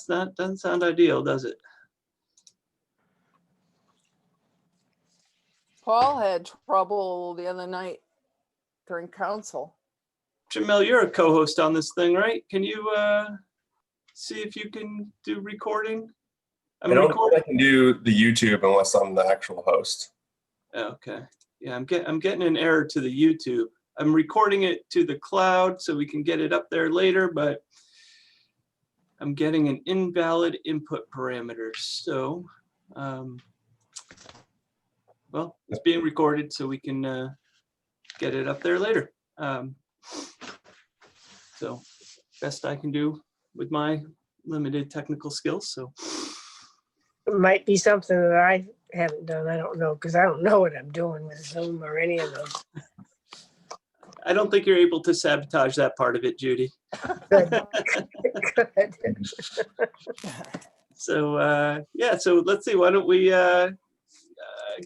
doesn't sound ideal, does it? Paul had trouble the other night during council. Jamel, you're a co-host on this thing, right? Can you see if you can do recording? I don't think I can do the YouTube unless I'm the actual host. Okay. Yeah, I'm getting an error to the YouTube. I'm recording it to the cloud so we can get it up there later, but I'm getting an invalid input parameter. So, well, it's being recorded so we can get it up there later. So, best I can do with my limited technical skills. So, It might be something that I haven't done. I don't know, because I don't know what I'm doing with Zoom or any of those. I don't think you're able to sabotage that part of it, Judy. Good. Good. So yeah, so let's see. Why don't we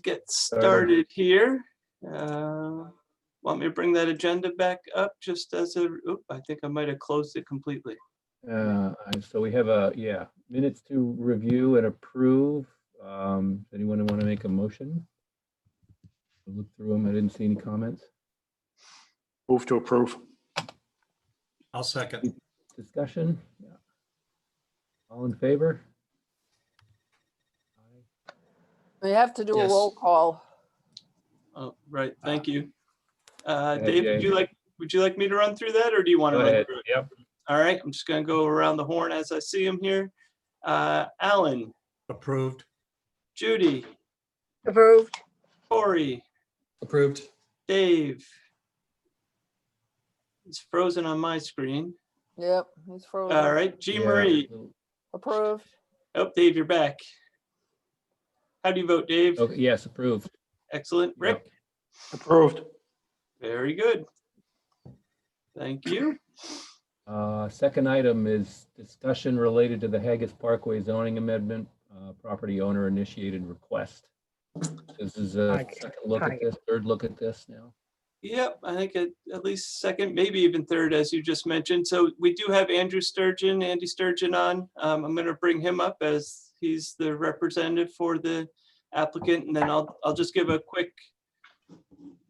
get started here? Want me to bring that agenda back up just as a? Oop, I think I might have closed it completely. So we have minutes to review and approve. Anyone want to make a motion? I'll look through them. I didn't see any comments. Move to approve. I'll second. Discussion? Yeah. All in favor? We have to do a Yes. roll call. Oh, right. Thank you. ahead, Dave, Jay. would you like me to run through that, or do you want to Go run ahead. through it? Yep. All right. I'm just going to go around the horn as I see him here. Alan, Approved. Judy, Approved. Corey, Approved. Dave. It's frozen on my screen. Yep, he's frozen. All right. Jean Marie. Approved. Oh, Dave, you're back. How do you vote, Dave? Okay, yes, approved. Excellent. Rick? Approved. Very good. Thank you. Second item is discussion related to the Haggis Parkway zoning amendment, property owner initiated request. This is a second look at this, third look at this now. Yep, I think at least second, maybe even third, as you just mentioned. So we do have Andy Sturgeon on. I'm going to bring him up as he's the representative for the applicant, and then I'll just give a quick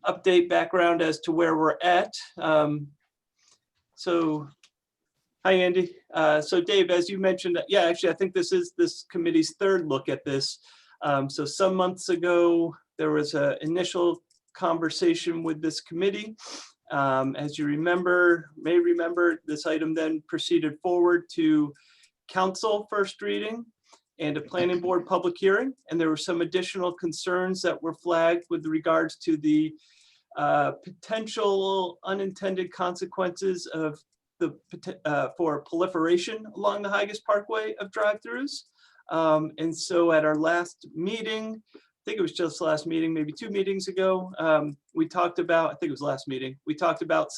update background as to where we're at. So, hi, Andy. So Dave, as you mentioned, yeah, actually, I think this is this committee's third look at this. So some months ago, there was an initial conversation with this committee. As you may remember, this item then proceeded forward to council first reading and a planning board public hearing. And there were some additional concerns that were flagged with regards to the potential unintended consequences of for proliferation along the Haggis Parkway of drive-throughs. And so at our last meeting, I think it was just last meeting, maybe 2 meetings ago, we talked about, I think it was last meeting, we talked about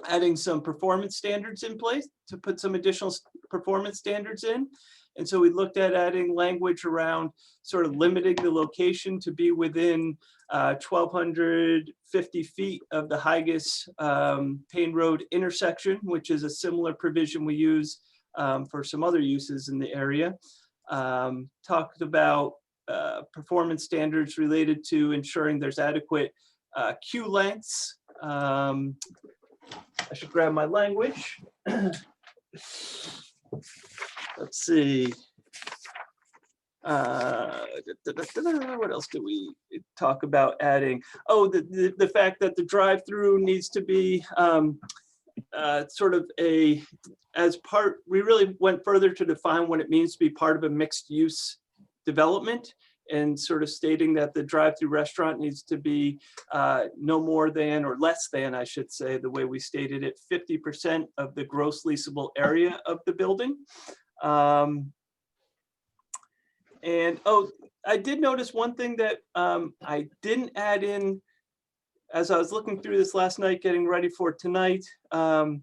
adding some performance standards in place to put some additional performance standards in. And so we looked at adding language around sort of limiting the location to be within 1,250 feet of the Haggis Payne Road intersection, which is a similar provision we use for some other uses in the area. Talked about performance standards related to ensuring there's adequate queue lengths. I should grab my language. Let's see. What else do we talk about adding? Oh, the fact that the drive-through needs to be sort of we really went further to define what it means to be part of a mixed use development, and sort of stating that the drive-through restaurant needs to be no more than, or less than, I should say, the way we stated it, 50% of the gross leasable area of the building. And oh, I did notice one thing that I didn't add in as I was looking through this last night, getting ready for tonight. I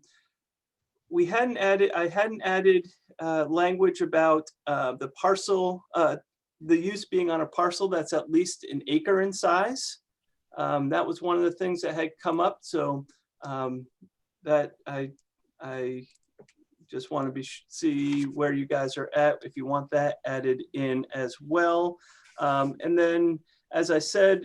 hadn't added language about the parcel, the use being on a parcel that's at least an acre in size. That was one of the things that had come up. So that I just want to see where you guys are at, if you want that added in as well. And then, as I said,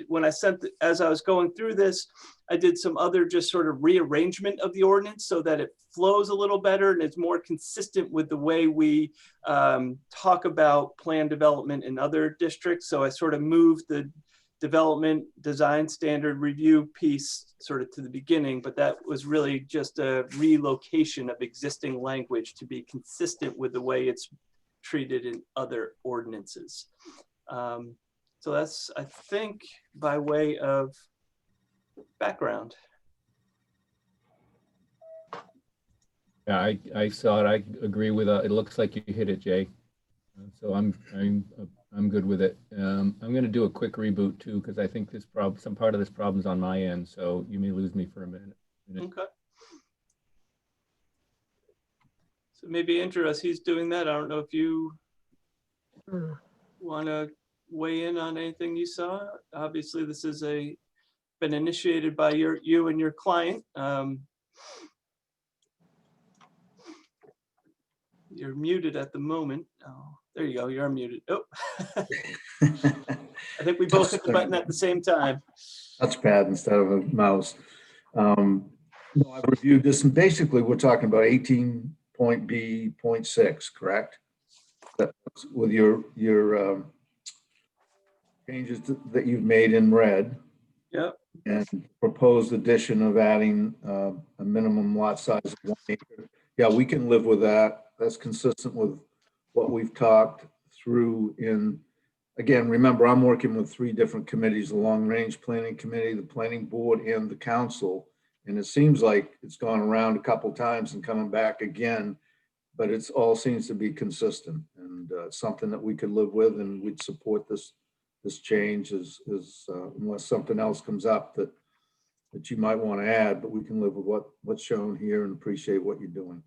as I was going through this, I did some other just sort of rearrangement of the ordinance so that it flows a little better and it's more consistent with the way we talk about plan development in other districts. So I sort of moved the development design standard review piece sort of to the beginning, but that was really just a relocation of existing language to be consistent with the way it's treated in other ordinances. So that's, I think, by way of background. Yeah, I saw it. I agree with it. It looks like you hit it, Jay. So I'm good with it. I'm going to do a quick reboot too, because I think some part of this problem's on my end. So you may lose me for a minute. Okay. So maybe Andrew, as he's doing that, I don't know if you want to weigh in on anything you saw. Obviously, this is been initiated by you and your client. You're muted at the moment. Oh, there you go. You're unmuted. Oh, I think we both hit the button at the same time. Touchpad instead of a mouse. No, I've reviewed this, and basically we're talking about 18.B.6, correct? That's with your changes that you've made in red. Yep. And proposed addition of adding a minimum lot size of 1 acre. Yeah, we can live with that. That's consistent with what we've talked through in, again, remember, I'm working with 3 different committees, the Long Range Planning Committee, the Planning Board, and the Council. And it seems like it's gone around a couple times and coming back again, but it's all seems to be consistent and something that we could live with, and we'd support this change unless something else comes up that you might want to add, but we can live with what's shown here and appreciate what you're doing.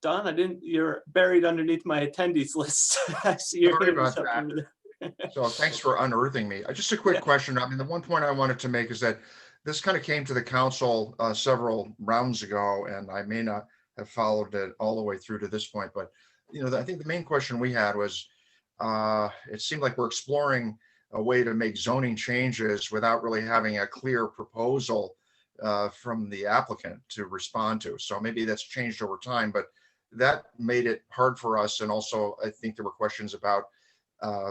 Don, you're buried underneath my attendees list. I see you're Sorry hitting about something that. over there. So thanks for unearthing me. Just a quick question. I mean, the one point I wanted to make is that this kind of came to the council several rounds ago, and I may not have followed it all the way through to this point. But, I think the main question we had was, it seemed like we're exploring a way to make zoning changes without really having a clear proposal from the applicant to respond to. So maybe that's changed over time, but that made it hard for us. And also, I think there were questions about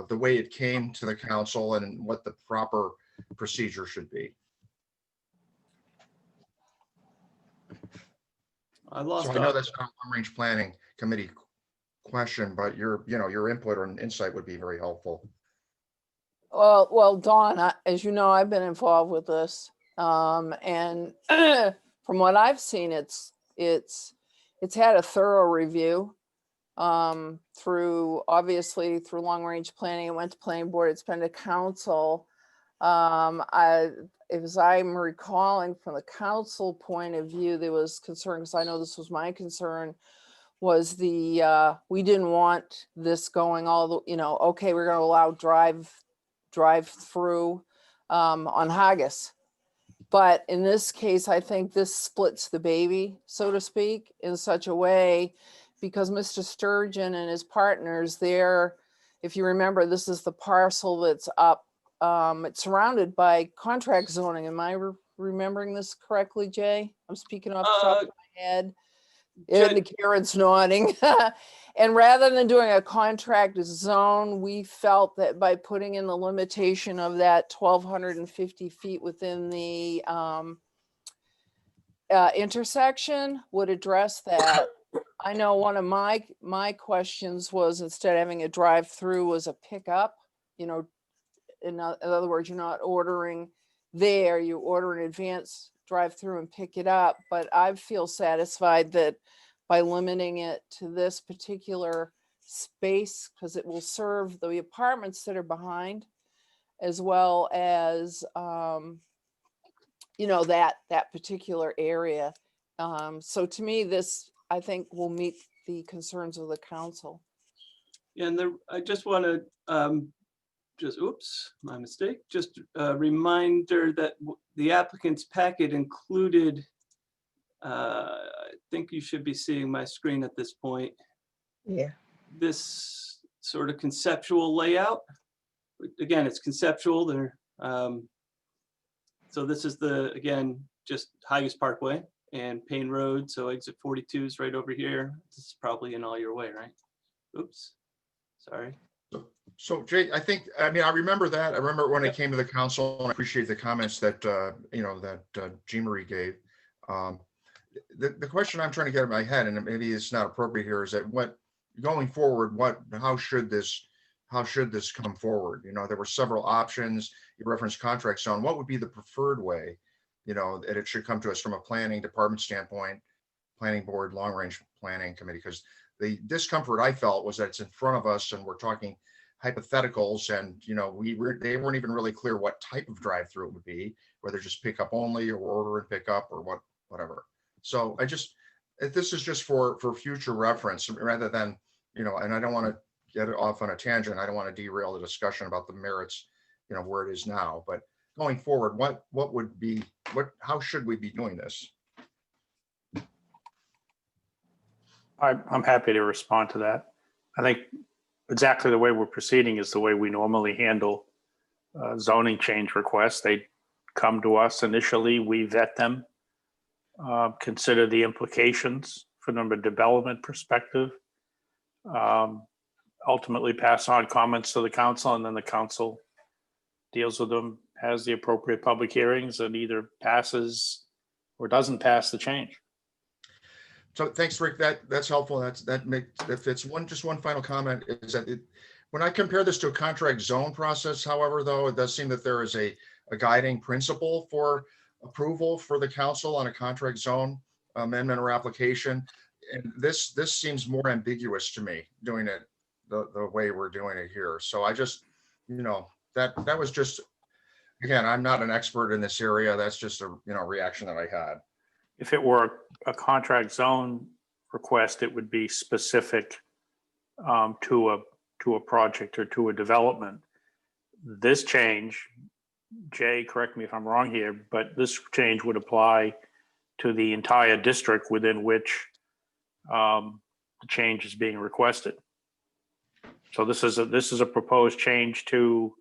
the way it came to the council and what the proper procedure should be. I lost. So I know that's not a long-range planning committee question, but your input or insight would be very helpful. Well, Dawn, as you know, I've been involved with this. And from what I've seen, it's had a thorough review through long range planning. It went to planning board. It's been to council. As I'm recalling from the council point of view, there was concern, because I know this was my concern, was we didn't want this going all the, okay, we're going to allow drive through on Haggis. But in this case, I think this splits the baby, so to speak, in such a way, because Mr. Sturgeon and his partners there, if you remember, this is the parcel that's up. It's surrounded by contract zoning. Am I remembering this correctly, Jay? I'm speaking off the top of my head. And Karen's nodding. And rather than doing a contract zone, we felt that by putting in the limitation of that 1,250 feet within the intersection would address that. I know one of my questions was, instead of having a drive-through, was a pickup. In other words, you're not ordering there, you order in advance, drive through and pick it up. But I feel satisfied that by limiting it to this particular space, because it will serve the apartments that are behind, as well as that particular area. So to me, this, I think, will meet the concerns of the council. And I just want to oops, my mistake. Just a reminder that the applicant's packet included, I think you should be seeing my screen at this point, Yeah. this sort of conceptual layout. Again, it's conceptual there. So this is again, just Highes Parkway and Payne Road. So exit 42 is right over here. This is probably in all your way, right? Oops, sorry. So Jay, I remember that. I remember when I came to the council, and I appreciate the comments that, Jean Marie gave. The question I'm trying to get in my head, and maybe it's not appropriate here, is that going forward, how should this come forward? There were several options. You referenced contract zone. What would be the preferred way, that it should come to us from a planning department standpoint, planning board, long range planning committee? Because the discomfort I felt was that it's in front of us and we're talking hypotheticals, and they weren't even really clear what type of drive-through it would be, whether just pick up only or order and pick up or whatever. So this is just for future reference rather than, and I don't want to get off on a tangent. I don't want to derail the discussion about the merits, where it is now, but going forward, how should we be doing this? I'm happy to respond to that. I think exactly the way we're proceeding is the way we normally handle zoning change requests. They come to us initially, we vet them, consider the implications from a development perspective, ultimately pass on comments to the council, and then the council deals with them, has the appropriate public hearings, and either passes or doesn't pass the change. So thanks, Rick. That's helpful. That fits. Just one final comment is that when I compare this to a contract zone process, however, though, it does seem that there is a guiding principle for approval for the council on a contract zone amendment or application. And this seems more ambiguous to me, doing it the way we're doing it here. So I just, that was just, again, I'm not an expert in this area. That's just a reaction that I had. If it were a contract zone request, it would be specific to a project or to a development. This change, Jay, correct me if I'm wrong here, but this change would apply to the entire district within which the change is being requested. So this is a proposed change to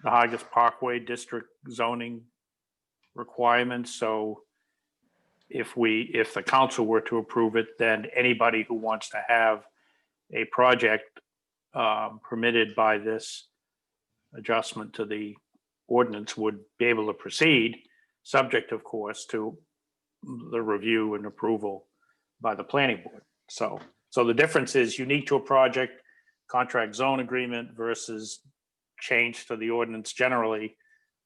the Highes Parkway district zoning requirements. So if the council were to approve it, then anybody who wants to have a project permitted by this adjustment to the ordinance would be able to proceed, subject, of course, to the review and approval by the planning board. So the difference is unique to a project, contract zone agreement versus change to the ordinance generally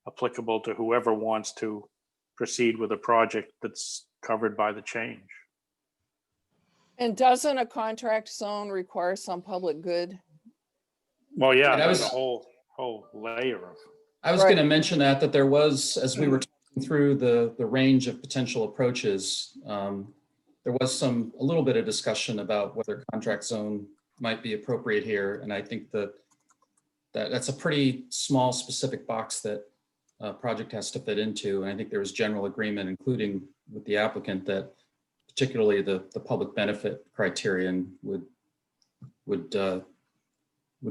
applicable to whoever wants to proceed with a project that's covered by the change. And doesn't a contract zone require some public good? Well, yeah, that was there's a whole layer of. I was Right. going to mention that there was, as we were talking through the range of potential approaches, there was a little bit of discussion about whether contract zone might be appropriate here. And I think that's a pretty small specific box that a project has to fit into. And I think there was general agreement, including with the applicant, that particularly the public benefit criterion would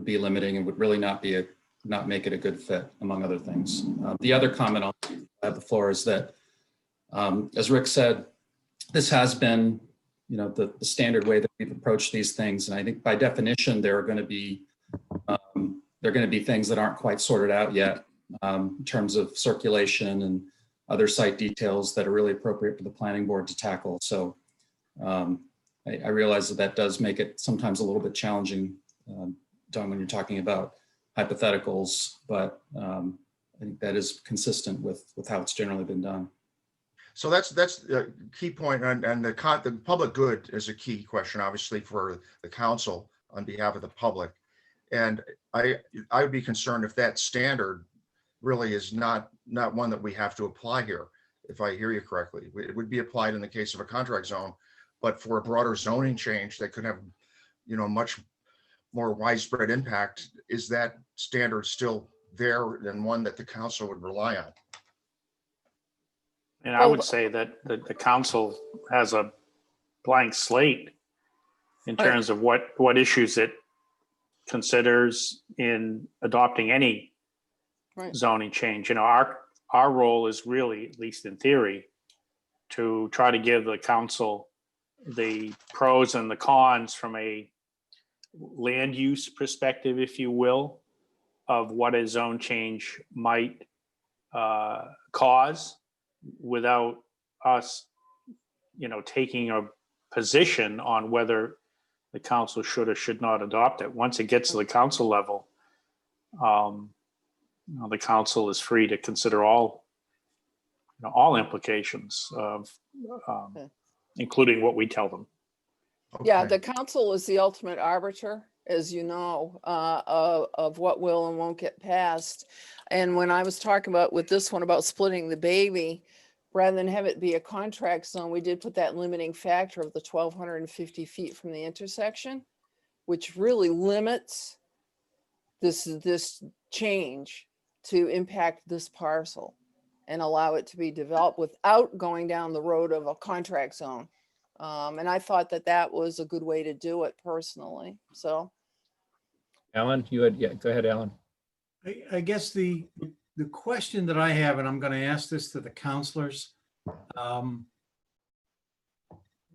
be limiting and would really not make it a good fit, among other things. The other comment I'll have the floor is that, as Rick said, this has been, the standard way that we've approached these things. And I think by definition, there are going to be things that aren't quite sorted out yet in terms of circulation and other site details that are really appropriate for the planning board to tackle. So I realize that does make it sometimes a little bit challenging, Don, when you're talking about hypotheticals, but I think that is consistent with how it's generally been done. So that's a key point, and the public good is a key question, obviously, for the council on behalf of the public. And I would be concerned if that standard really is not one that we have to apply here, if I hear you correctly. It would be applied in the case of a contract zone, but for a broader zoning change that could have, much more widespread impact, is that standard still there and one that the council would rely on? And I would say that the council has a blank slate in Right. terms of what issues it considers in adopting any Right. zoning change. You know, our role is really, at least in theory, to try to give the council the pros and the cons from a land use perspective, if you will, of what a zone change might cause, without us, you know, taking a position on whether the council should or should not adopt it. Once it gets to the council level, you know, the council is free to consider all, you know, all implications of, including what we tell them. Yeah, Okay. the council is the ultimate arbiter, as you know, of what will and won't get passed. And when I was talking about with this one about splitting the baby, rather than have it be a contract zone, we did put that limiting factor of the 1,250 feet from the intersection, which really limits this change to impact this parcel and allow it to be developed without going down the road of a contract zone. And I thought that that was a good way to do it personally. So, Alan, you had, yeah, go ahead, Alan. I guess the question that I have, and I'm going to ask this to the counselors,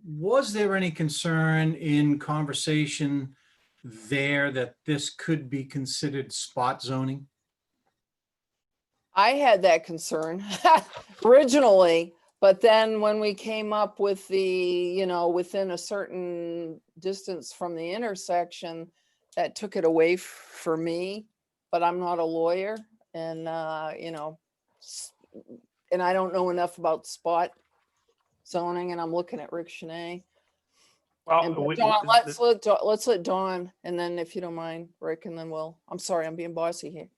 was there any concern in conversation there that this could be considered spot zoning? I had that concern originally, but then when we came up with the, you know, within a certain distance from the intersection, that took it away for me, but I'm not a lawyer and, you know, and I don't know enough about spot zoning, and I'm looking at Rick Shanae. And Well, Dawn, let's let Dawn, and then if you don't mind, Rick, and then I'm sorry, I'm being bossy here.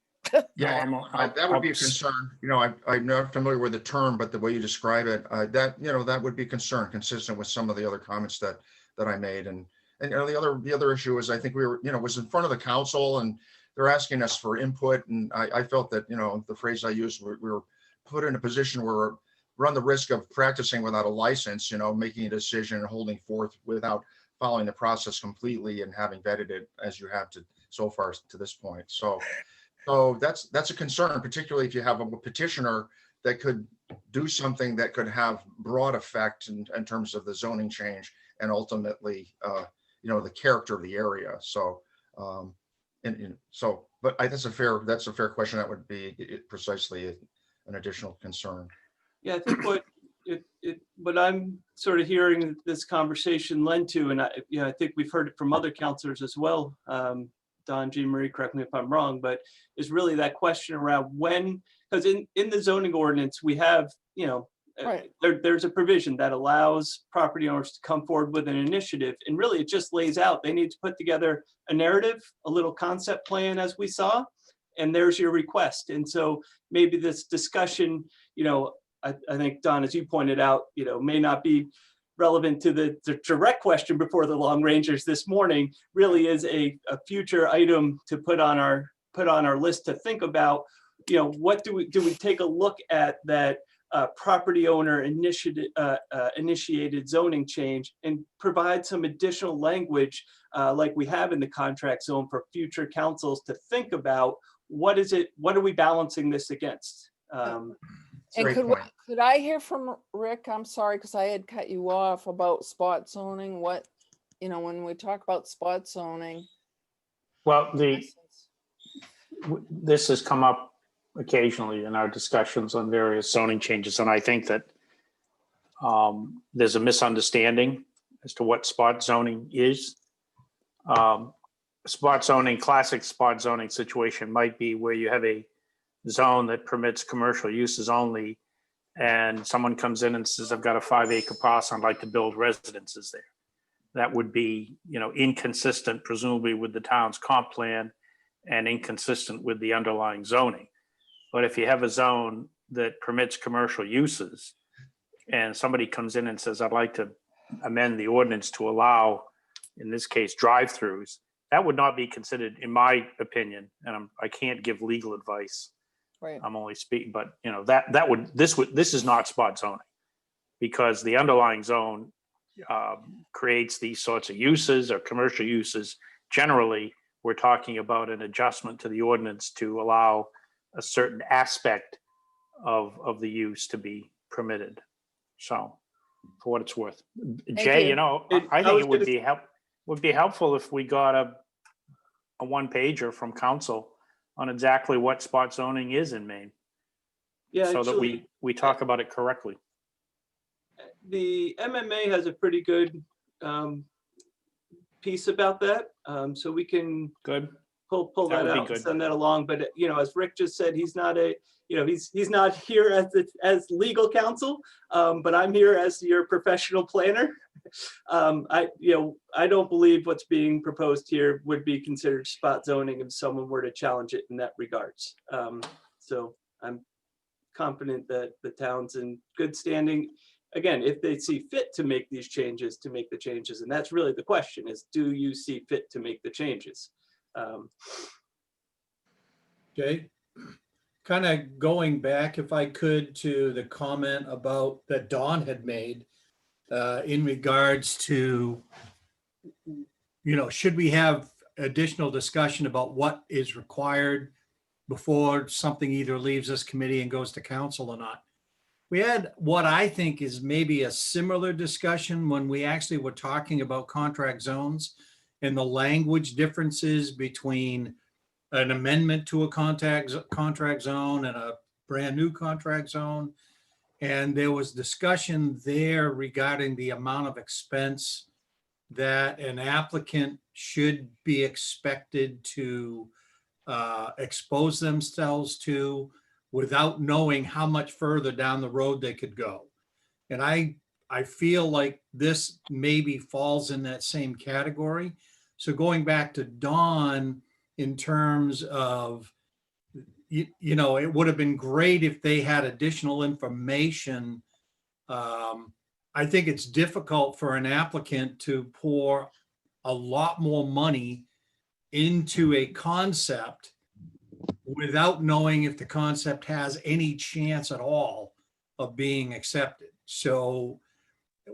Yeah, that would be a concern. You know, I'm not familiar with the term, but the way you describe it, that, you know, that would be a concern, consistent with some of the other comments that I made. And you know, the other issue is, I think we were, you know, was in front of the council and they're asking us for input. And I felt that, you know, the phrase I used, we were put in a position where we're run the risk of practicing without a license, you know, making a decision and holding forth without following the process completely and having vetted it as you have to so far to this point. So that's a concern, particularly if you have a petitioner that could do something that could have broad effect in terms of the zoning change and ultimately, you know, the character of the area. So, but that's a fair question. That would be precisely an additional concern. Yeah, I think what I'm sort of hearing this conversation lend to, and I think we've heard it from other counselors as well, Don, Jean Marie, correct me if I'm wrong, but is really that question around when, because in the zoning ordinance, we have, you know, Right. there's a provision that allows property owners to come forward with an initiative, and really it just lays out, they need to put together a narrative, a little concept plan as we saw, and there's your request. And so maybe this discussion, you know, I think, Don, as you pointed out, you know, may not be relevant to the direct question before the long rangers this morning, really is a future item to put on our list to think about, you know, what do we take a look at that property owner initiated zoning change and provide some additional language like we have in the contract zone for future councils to think about what are we balancing this against? And Great point. could I hear from Rick? I'm sorry, because I had cut you off about spot zoning. What, you know, when we talk about spot zoning. Well, this has come up occasionally in our discussions on various zoning changes, and I think that there's a misunderstanding as to what spot zoning is. Spot zoning, classic spot zoning situation might be where you have a zone that permits commercial uses only, and someone comes in and says, I've got a 5-acre parcel, I'd like to build residences there. That would be, you know, inconsistent presumably with the town's comp plan and inconsistent with the underlying zoning. But if you have a zone that permits commercial uses and somebody comes in and says, I'd like to amend the ordinance to allow, in this case, drive-throughs, that would not be considered, in my opinion, and I can't give legal advice. Right. I'm only speaking, but you know, this is not spot zoning, because the underlying zone creates these sorts of uses or commercial uses. Generally, we're talking about an adjustment to the ordinance to allow a certain aspect of the use to be permitted. So, for what it's worth, Jay, you. you know, I think it would be helpful if we got a one pager from council on exactly what spot zoning is in Maine, Yeah, so actually, that we talk about it correctly. the MMA has a pretty good piece about that. So we can Good. pull That that would be out and good. send that along. But you know, as Rick just said, he's not he's not here as legal counsel, but I'm here as your professional planner. I don't believe what's being proposed here would be considered spot zoning if someone were to challenge it in that regards. So I'm confident that the town's in good standing. Again, if they see fit to make these changes, to make the changes. And that's really the question is, do you see fit to make the changes? Okay. Kind of going back, if I could, to the comment about that Dawn had made in regards to, you know, should we have additional discussion about what is required before something either leaves this committee and goes to council or not? We had what I think is maybe a similar discussion when we actually were talking about contract zones and the language differences between an amendment to a contract zone and a brand new contract zone. And there was discussion there regarding the amount of expense that an applicant should be expected to expose themselves to without knowing how much further down the road they could go. And I feel like this maybe falls in that same category. So going back to Dawn, in terms of, you know, it would have been great if they had additional information. I think it's difficult for an applicant to pour a lot more money into a concept without knowing if the concept has any chance at all of being accepted. So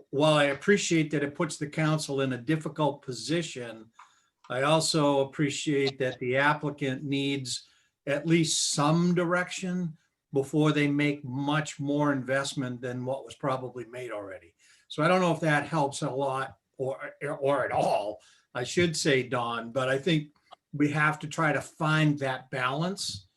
while I appreciate that it puts the council in a difficult position, I also appreciate that the applicant needs at least some direction before they make much more investment than what was probably made already. So I don't know if that helps a lot or at all, I should say, Dawn, but I think we have to try to find that balance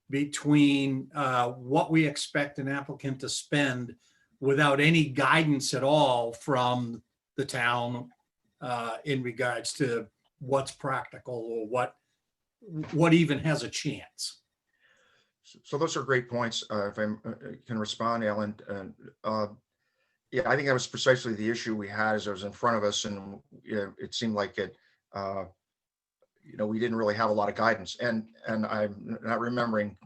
between what we expect an applicant to spend without any guidance at all from the town in regards to what's practical or what even has a chance. So those are great points. If I can respond, Alan. Yeah, I think that was precisely the issue we had as it was in front of us, and it seemed like it. We didn't really have a lot of guidance, and I'm not remembering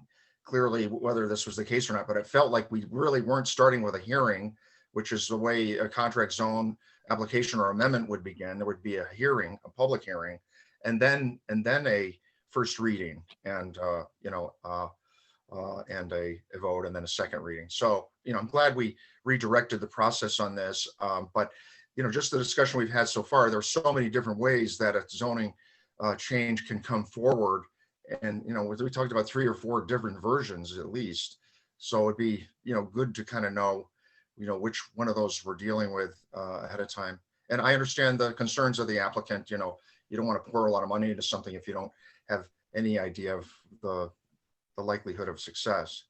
clearly whether this was the case or not, but it felt like we really weren't starting with a hearing, which is the way a contract zone application or amendment would begin. There would be a hearing, a public hearing, and then a first reading, and and a vote, and then a second reading. So, I'm glad we redirected the process on this. But, just the discussion we've had so far, there are so many different ways that a zoning change can come forward. And, we talked about 3 or 4 different versions at least. So it'd be, good to kind of know, which one of those we're dealing with ahead of time. And I understand the concerns of the applicant. You don't want to pour a lot of money into something if you don't have any idea of the likelihood of success.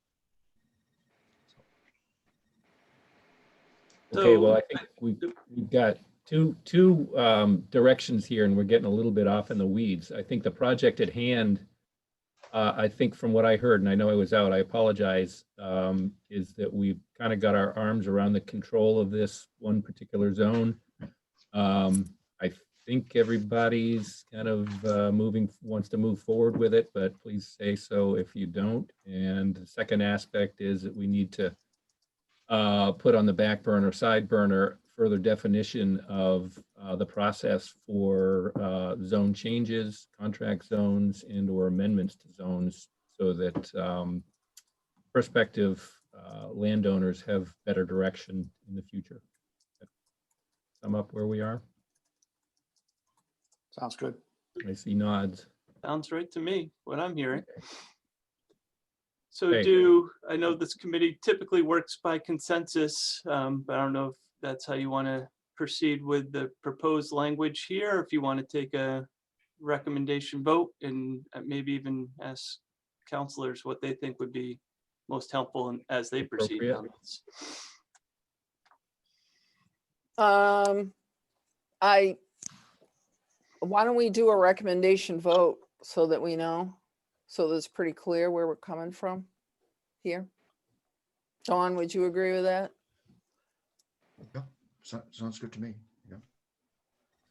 Okay, well, I think we've got two directions here, and we're getting a little bit off in the weeds. I think the project at hand, I think from what I heard, and I know I was out, I apologize, is that we've kind of got our arms around the control of this one particular zone. I think everybody's kind of wants to move forward with it, but please say so if you don't. And the second aspect is that we need to put on the back burner, side burner further definition of the process for zone changes, contract zones, and or amendments to zones so that prospective landowners have better direction in the future. Sum up where we are. Sounds good. I see nods. Sounds right to me, what I'm hearing. So Okay. I know this committee typically works by consensus, but I don't know if that's how you want to proceed with the proposed language here, or if you want to take a recommendation vote and maybe even ask counselors what they think would be most helpful as they proceed Appropriate. on this. Why don't we do a recommendation vote so that we know, so that it's pretty clear where we're coming from here? Dawn, would you agree with that? Yeah, sounds good to me. Yeah.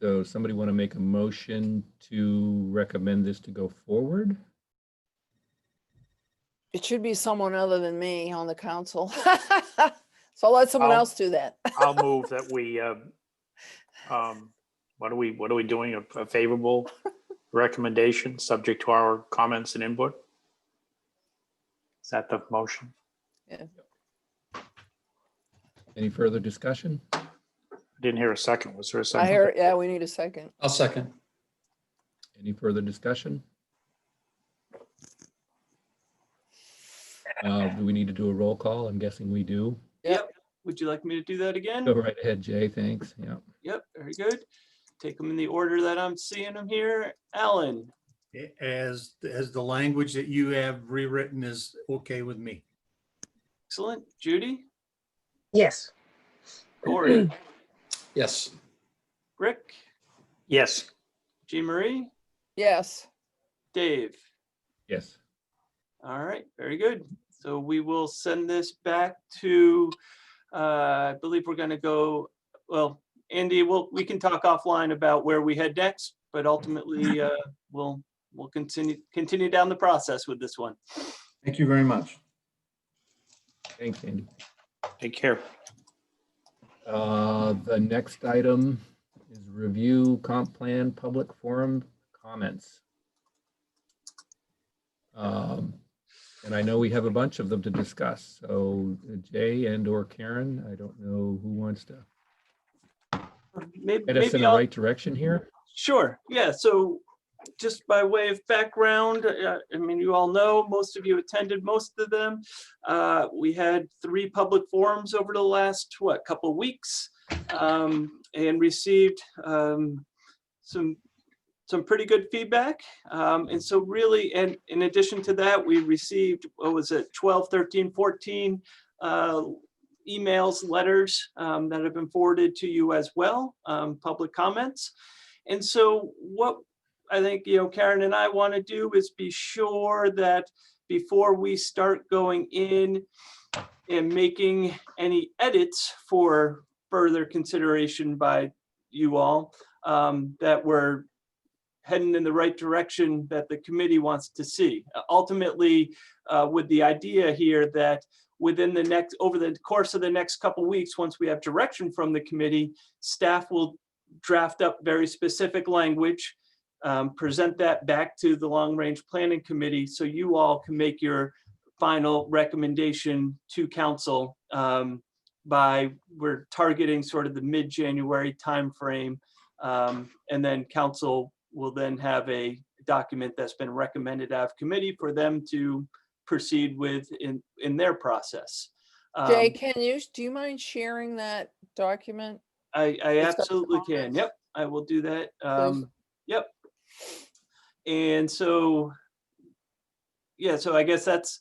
So somebody want to make a motion to recommend this to go forward? It should be someone other than me on the council. So I'll let someone else do that. I'll move that we, what are we doing? A favorable recommendation subject to our comments and input? Is that the motion? Yeah. Any further discussion? I didn't hear a second. Was there a I second? heard, yeah, we need a second. I'll second. Any further discussion? Do we need to do a roll call? I'm guessing we do. Yep. Would you like me to do that again? Go right ahead, Jay. Thanks. Yeah. Yep, very good. Take them in the order that I'm seeing them here. Alan, As the language that you have rewritten is okay with me. excellent. Judy, Yes. Corey, Yes. Rick, Yes. Jean Marie, Yes. Dave. Yes. All right, very good. So we will send this back to, I believe we're going to go, well, Andy, we can talk offline about where we head next, but ultimately we'll continue down the process with this one. Thank you very much. Thanks, Andy. Take care. The next item is review comp plan public forum comments. And I know we have a bunch of them to discuss. So Jay and or Karen, I don't know who wants to head us in the right direction here. Sure, yeah, so just by way of background, I mean, you all know, most of you attended most of them. We had 3 public forums over the last, couple weeks, and received some pretty good feedback. And so really, and in addition to that, we received, 12, 13, 14 emails, letters that have been forwarded to you as well, public comments. And so what I think, Karen and I want to do is be sure that before we start going in and making any edits for further consideration by you all, that we're heading in the right direction that the committee wants to see. Ultimately, with the idea here that over the course of the next couple of weeks, once we have direction from the committee, staff will draft up very specific language, present that back to the Long Range Planning Committee so you all can make your final recommendation to council we're targeting sort of the mid-January timeframe, and then council will then have a document that's been recommended out of committee for them to proceed with in their process. Jay, do you mind sharing that document? I absolutely can. Yep, I will do that. Yep. And so, yeah, so I guess that's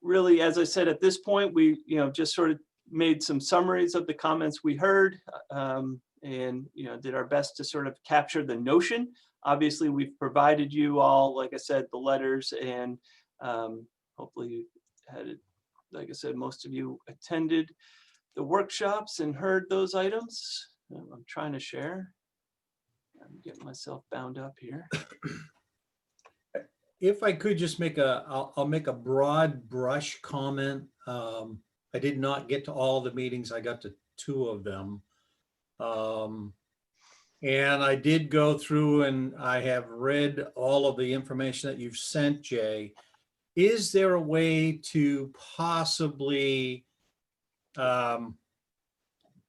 really, as I said, at this point, we, just sort of made some summaries of the comments we heard, and, did our best to sort of capture the notion. Obviously, we've provided you all, like I said, the letters, and hopefully you had it, like I said, most of you attended the workshops and heard those items. I'm trying to share. I'm getting myself bound up here. If I could just I'll make a broad brush comment. I did not get to all the meetings. I got to 2 of them. And I did go through and I have read all of the information that you've sent, Jay. Is there a way to possibly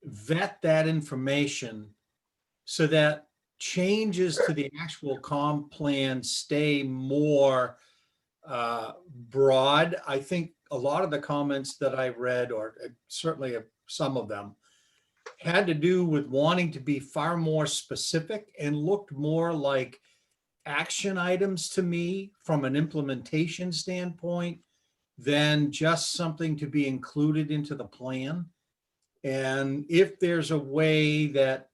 vet that information so that changes to the actual comp plan stay more broad? I think a lot of the comments that I read, or certainly some of them, had to do with wanting to be far more specific and looked more like action items to me from an implementation standpoint than just something to be included into the plan. And if there's a way that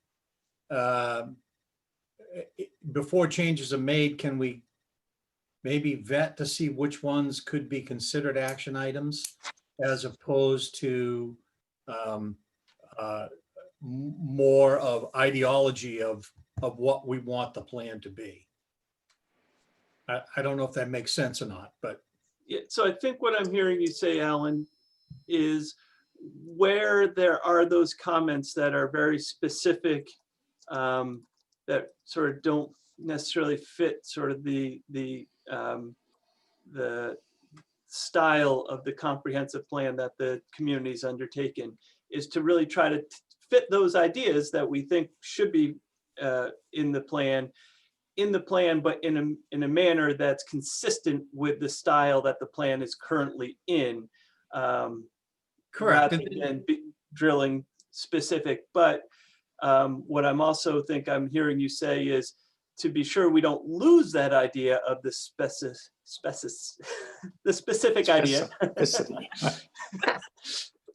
before changes are made, can we maybe vet to see which ones could be considered action items as opposed to more of ideology of what we want the plan to be? I don't know if that makes sense or not, but. Yeah, so I think what I'm hearing you say, Alan, is where there are those comments that are very specific, that sort of don't necessarily fit sort of the style of the comprehensive plan that the community's undertaken, is to really try to fit those ideas that we think should be in the plan, but in a manner that's consistent with the style that the plan is currently in. Correct. Rather than drilling specific. But what I'm also think I'm hearing you say is to be sure we don't lose that idea of the specific idea.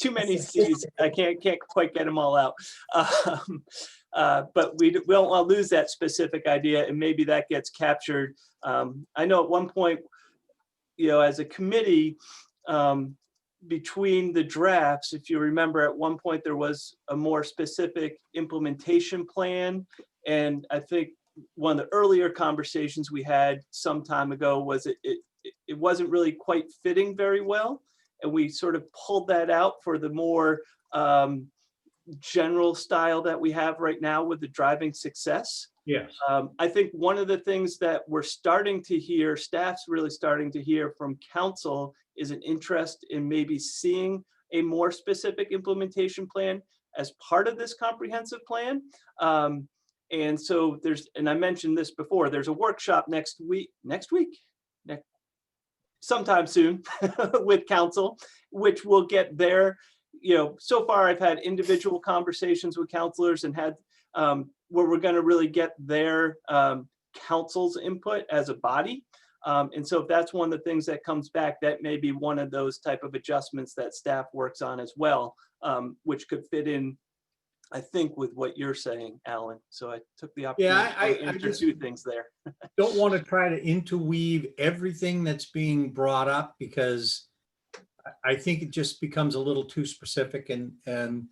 Too many C's. I can't quite get them all out. But we don't want to lose that specific idea, and maybe that gets captured. I know at one point, as a committee, between the drafts, if you remember, at one point there was a more specific implementation plan, and I think one of the earlier conversations we had some time ago was it wasn't really quite fitting very well, and we sort of pulled that out for the more general style that we have right now with the driving success. Yes. I think one of the things that we're starting to hear, staff's really starting to hear from council, is an interest in maybe seeing a more specific implementation plan as part of this comprehensive plan. And so and I mentioned this before, there's a workshop next week, sometime soon with council, which will get their, so far I've had individual conversations with counselors and had where we're going to really get their council's input as a body. And so if that's one of the things that comes back, that may be one of those type of adjustments that staff works on as well, which could fit in, I think, with what you're saying, Alan. So I took the opportunity to answer two things there. Don't want to try to interweave everything that's being brought up, because I think it just becomes a little too specific, and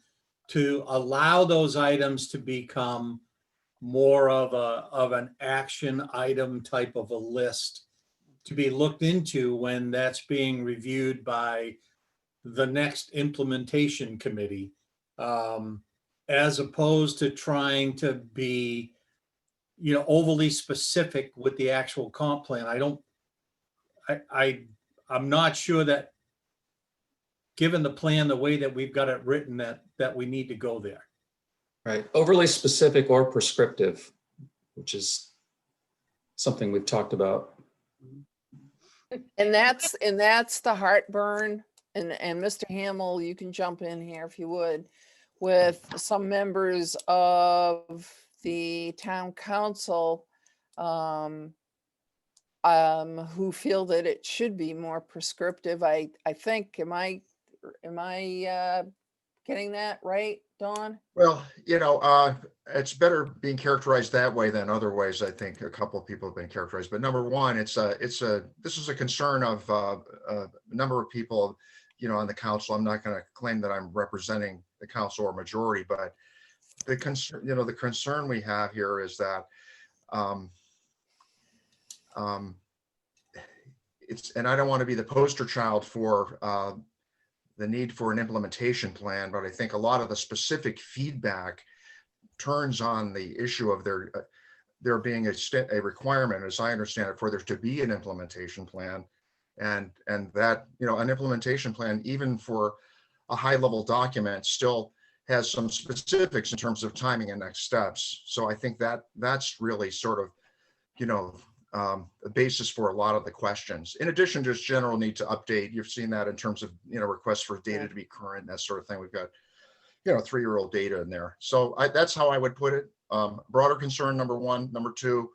to allow those items to become more of an action item type of a list to be looked into when that's being reviewed by the next implementation committee, as opposed to trying to be, overly specific with the actual comp plan. I'm not sure that, given the plan the way that we've got it written, that we need to go there. Right. Overly specific or prescriptive, which is something we've talked about. And that's the heartburn. And Mr. Hamill, you can jump in here if you would, with some members of the town council who feel that it should be more prescriptive. I think, am I getting that right, Dawn? Well, it's better being characterized that way than other ways. I think a couple of people have been characterized, but number one, this is a concern of a number of people, on the council. I'm not going to claim that I'm representing the council or majority, but the concern we have here is that and I don't want to be the poster child for the need for an implementation plan, but I think a lot of the specific feedback turns on the issue of there being a requirement, as I understand it, for there to be an implementation plan. And that, an implementation plan, even for a high level document, still has some specifics in terms of timing and next steps. So I think that's really sort of, the basis for a lot of the questions. In addition to just general need to update, you've seen that in terms of, requests for data to be current, that sort of thing. We've got, 3-year-old data in there. So that's how I would put it. Broader concern, number one. Number two,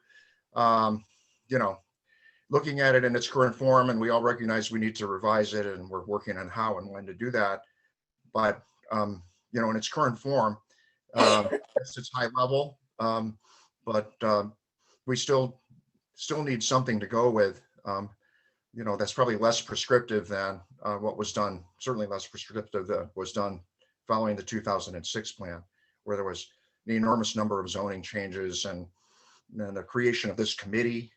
looking at it in its current form, and we all recognize we need to revise it, and we're working on how and when to do that. But, in its current form, it's high level, but we still need something to go with, that's probably less prescriptive than what was done, certainly less prescriptive than was done following the 2006 plan, where there was an enormous number of zoning changes and the creation of this committee,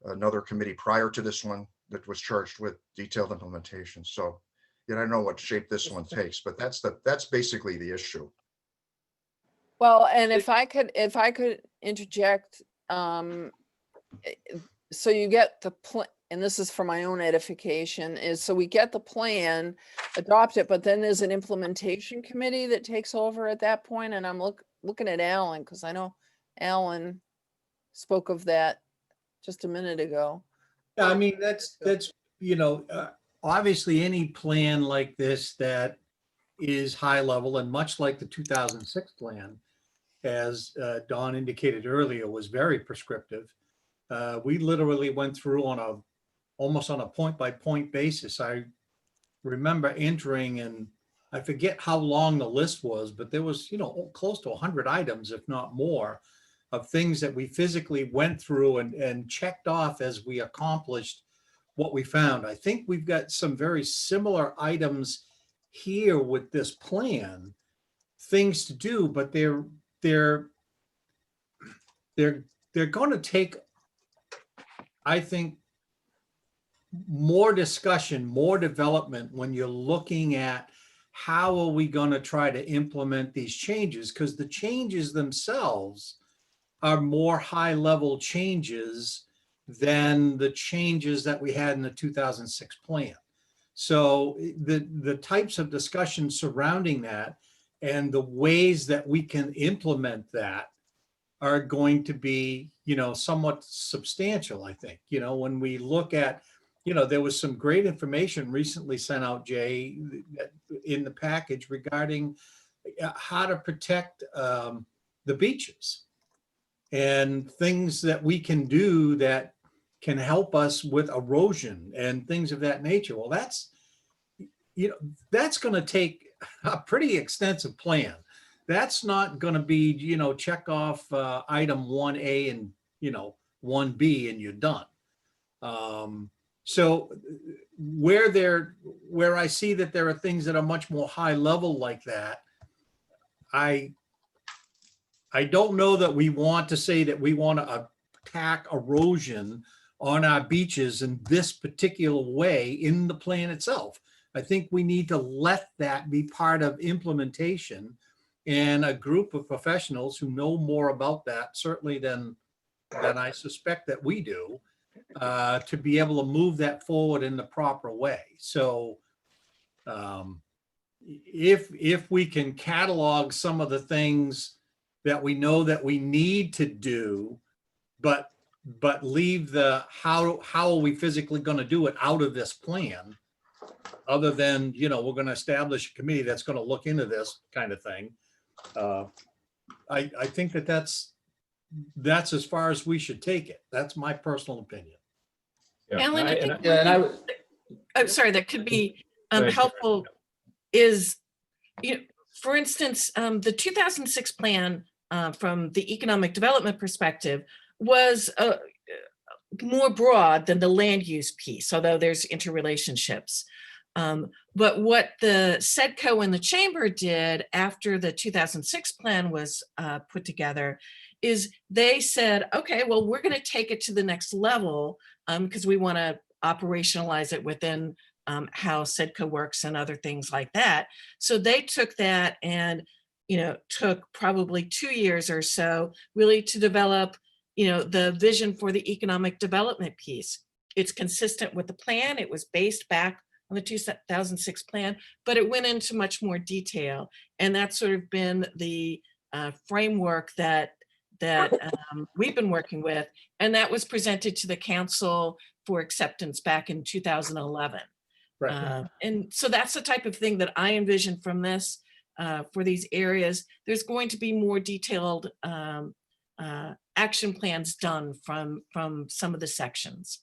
another committee prior to this one that was charged with detailed implementation. So, I don't know what shape this one takes, but that's basically the issue. Well, and if I could interject, so you get the plan, and this is for my own edification, is so we get the plan, adopt it, but then there's an implementation committee that takes over at that point. And I'm looking at Alan, because I know Alan spoke of that just a minute ago. Yeah, I mean, that's obviously any plan like this that is high level, and much like the 2006 plan, as Don indicated earlier, was very prescriptive. We literally went through almost on a point-by-point basis. I remember entering, and I forget how long the list was, but there was, close to 100 items, if not more, of things that we physically went through and checked off as we accomplished what we found. I think we've got some very similar items here with this plan, things to do, but they're going to take, I think, more discussion, more development when you're looking at how are we going to try to implement these changes, because the changes themselves are more high-level changes than the changes that we had in the 2006 plan. So the types of discussions surrounding that and the ways that we can implement that are going to be, somewhat substantial, I think. When we look at, there was some great information recently sent out, Jay, in the package regarding how to protect the beaches and things that we can do that can help us with erosion and things of that nature. Well, that's going to take a pretty extensive plan. That's not going to be, check off item 1A and, 1B and you're done. So where I see that there are things that are much more high level like that, I don't know that we want to say that we want to attack erosion on our beaches in this particular way in the plan itself. I think we need to let that be part of implementation, and a group of professionals who know more about that, certainly than I suspect that we do, to be able to move that forward in the proper way. So if we can catalog some of the things that we know that we need to do, but leave the how are we physically going to do it out of this plan, other than, we're going to establish a committee that's going to look into this kind of thing. I think that's as far as we should take it. That's my personal opinion. Yeah, Alan, I'm sorry, that could be helpful is, for instance, the 2006 plan from the economic development perspective was more broad than the land use piece, although there's interrelationships. But what the SEDCO and the chamber did after the 2006 plan was put together is they said, okay, well, we're going to take it to the next level because we want to operationalize it within how SEDCO works and other things like that. So they took that and took probably 2 years or so really to develop, the vision for the economic development piece. It's consistent with the plan. It was based back on the 2006 plan, but it went into much more detail. And that's sort of been the framework that we've been working with. And that was presented to the council for acceptance back in 2011. Right. And so that's the type of thing that I envision from this for these areas. There's going to be more detailed action plans done from some of the sections.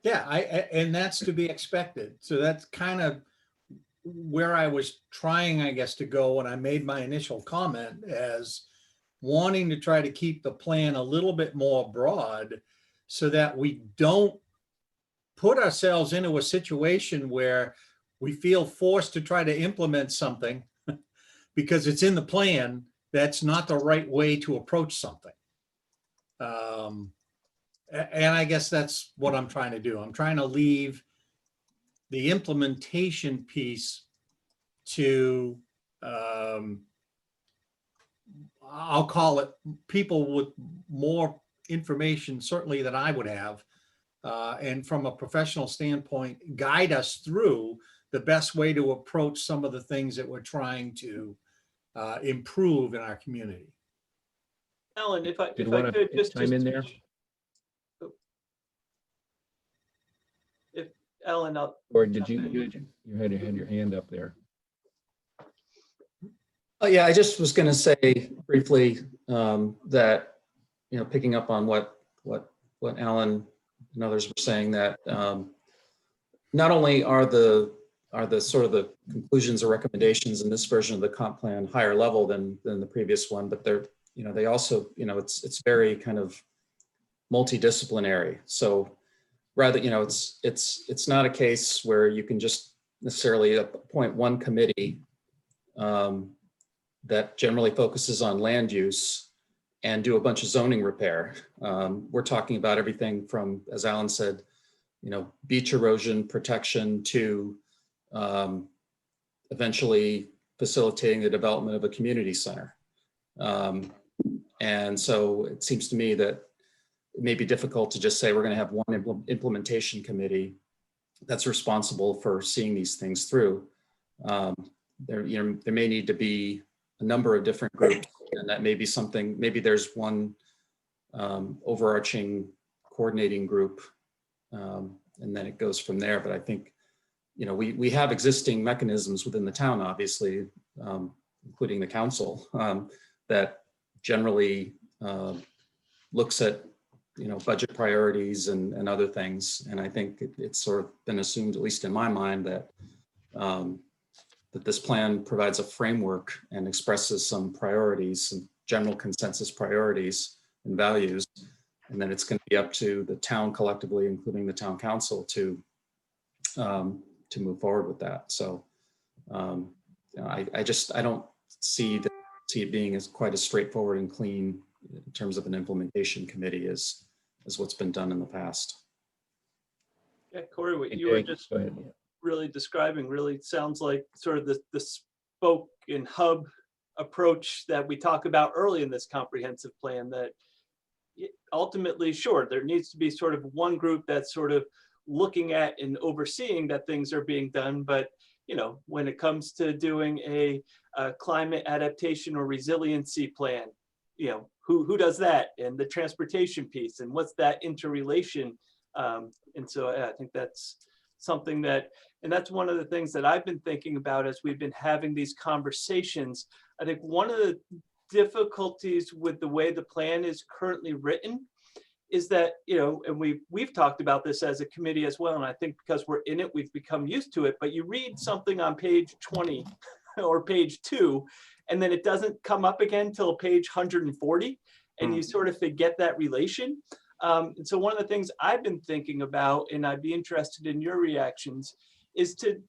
Yeah, and that's to be expected. So that's kind of where I was trying, I guess, to go when I made my initial comment, as wanting to try to keep the plan a little bit more broad so that we don't put ourselves into a situation where we feel forced to try to implement something because it's in the plan. That's not the right way to approach something. And I guess that's what I'm trying to do. I'm trying to leave the implementation piece to, I'll call it, people with more information, certainly, than I would have. And from a professional standpoint, guide us through the best way to approach some of the things that we're trying to improve in our community. Alan, if I Did want could to just chime in there? If Alan, Or did you had your hand up there? Oh, yeah, I just was going to say briefly that, picking up on what Alan and others were saying, that not only are the sort of the conclusions or recommendations in this version of the comp plan higher level than the previous one, but they're, they also, it's very kind of multidisciplinary. So rather, it's not a case where you can just necessarily appoint one committee that generally focuses on land use and do a bunch of zoning repair. We're talking about everything from, as Alan said, beach erosion protection to eventually facilitating the development of a community center. And so it seems to me that it may be difficult to just say we're going to have one implementation committee that's responsible for seeing these things through. There may need to be a number of different groups, and that may be something, maybe there's one overarching coordinating group, and then it goes from there. But I think, we have existing mechanisms within the town, obviously, including the council, that generally looks at, budget priorities and other things. And I think it's sort of been assumed, at least in my mind, that that this plan provides a framework and expresses some priorities, some general consensus priorities and values. And then it's going to be up to the town collectively, including the town council, to move forward with that. So I don't see it being as quite as straightforward and clean in terms of an implementation committee as what's been done in the past. yeah, Corey, what you were just really describing really sounds like sort of the spoke and hub approach that we talk about early in this comprehensive plan, that ultimately, sure, there needs to be sort of one group that's sort of looking at and overseeing that things are being done. But, when it comes to doing a climate adaptation or resiliency plan, who does that, and the transportation piece, and what's that interrelation? And so I think that's something and that's one of the things that I've been thinking about as we've been having these conversations. I think one of the difficulties with the way the plan is currently written is that, and we've talked about this as a committee as well, and I think because we're in it, we've become used to it, but you read something on page 20 or page 2, and then it doesn't come up again till page 140, and you sort of forget that relation. And so one of the things I've been thinking about, and I'd be interested in your reactions, is to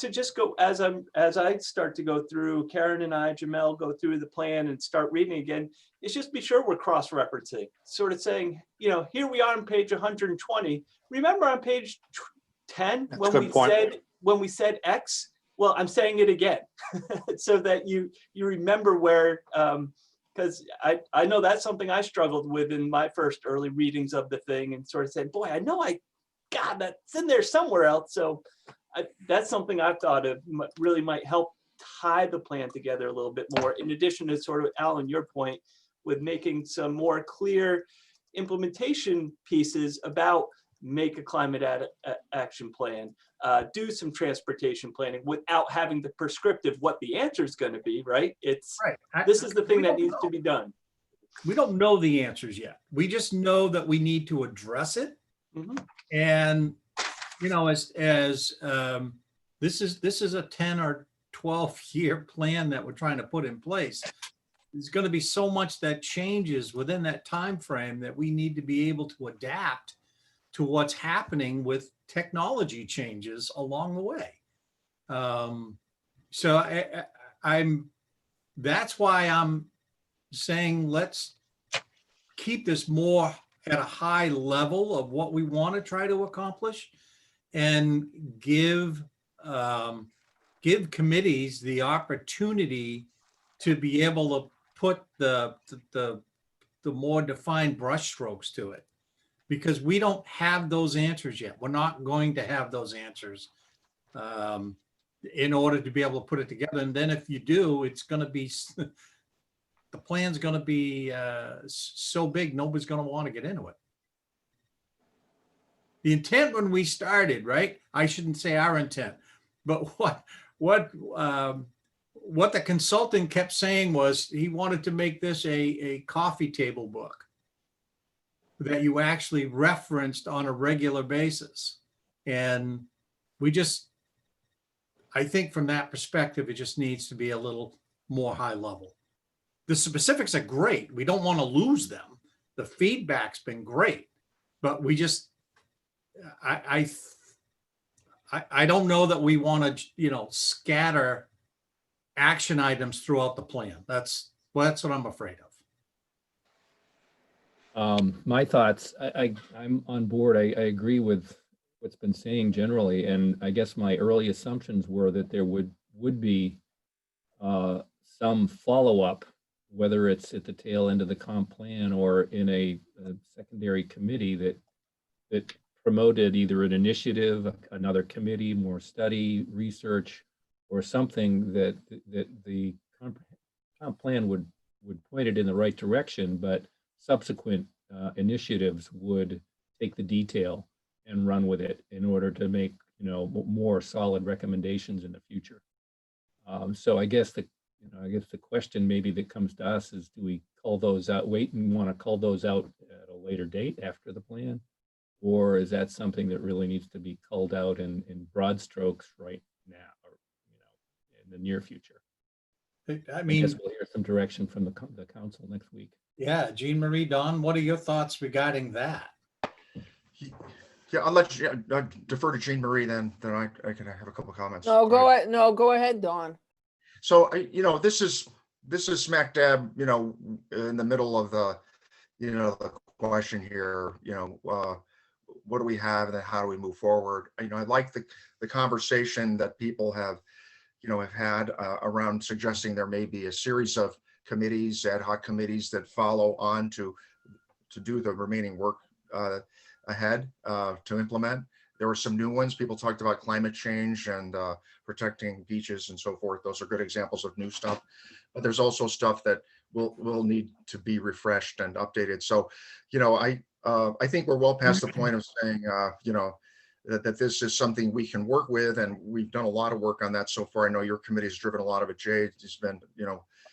just go, as I start to go through, Karen and I, Jamel, go through the plan and start reading again, is just be sure we're cross-referencing, sort of saying, here we are on page 120. Remember on page 10 when we said X, Well, I'm saying it again so that you remember where, because I know that's something I struggled with in my first early readings of the thing and sort of said, boy, I know God, that's in there somewhere else. So that's something I've thought of really might help tie the plan together a little bit more, in addition to sort of, Alan, your point with making some more clear implementation pieces about make a climate action plan, do some transportation planning without having the prescriptive what the answer is going to be, right? It's Right. this is the thing that needs to be done. We don't know the answers yet. We just know that we need to address it. Mhm. And, you know, as this is a 10 or 12 year plan that we're trying to put in place. There's going to be so much that changes within that time frame that we need to be able to adapt to what's happening with technology changes along the way. So that's why I'm saying let's keep this more at a high level of what we want to try to accomplish, and give committees the opportunity to be able to put the more defined brushstrokes to it, because we don't have those answers yet. We're not going to have those answers in order to be able to put it together. And then if you do, it's going to be the plan's going to be so big, nobody's going to want to get into it. The intent when we started, right? I shouldn't say our intent, but what the consultant kept saying was he wanted to make this a coffee table book that you actually referenced on a regular basis. And I think from that perspective, it just needs to be a little more high level. The specifics are great. We don't want to lose them. The feedback's been great, but we just, I don't know that we want to, scatter action items throughout the plan. That's what I'm afraid of. My thoughts, I'm on board. I agree with what's been saying generally. And I guess my early assumptions were that there would be some follow-up, whether it's at the tail end of the comp plan or in a secondary committee that promoted either an initiative, another committee, more study, research, or something that the comp plan would point it in the right direction, but subsequent initiatives would take the detail and run with it in order to make more solid recommendations in the future. So I guess the question maybe that comes to us is, do we call those out, wait and want to call those out at a later date after the plan? Or is that something that really needs to be called out in broad strokes right now, or in the near future? I mean, guess we'll hear some direction from the council next week. Yeah, Jean Marie, Don, what are your thoughts regarding that? Yeah, I'll let you defer to Jean Marie, then I can have a couple of comments. No, go ahead. No, go ahead, Dawn. So, this is smack dab, in the middle of the, the question here, what do we have and then how do we move forward? I like the conversation that people have had around suggesting there may be a series of committees, ad hoc committees that follow on to do the remaining work ahead to implement. There were some new ones. People talked about climate change and protecting beaches and so forth. Those are good examples of new stuff. But there's also stuff that will need to be refreshed and updated. So, I think we're well past the point of saying, that this is something we can work with, and we've done a lot of work on that so far. I know your committee's driven a lot of it. Jay has been,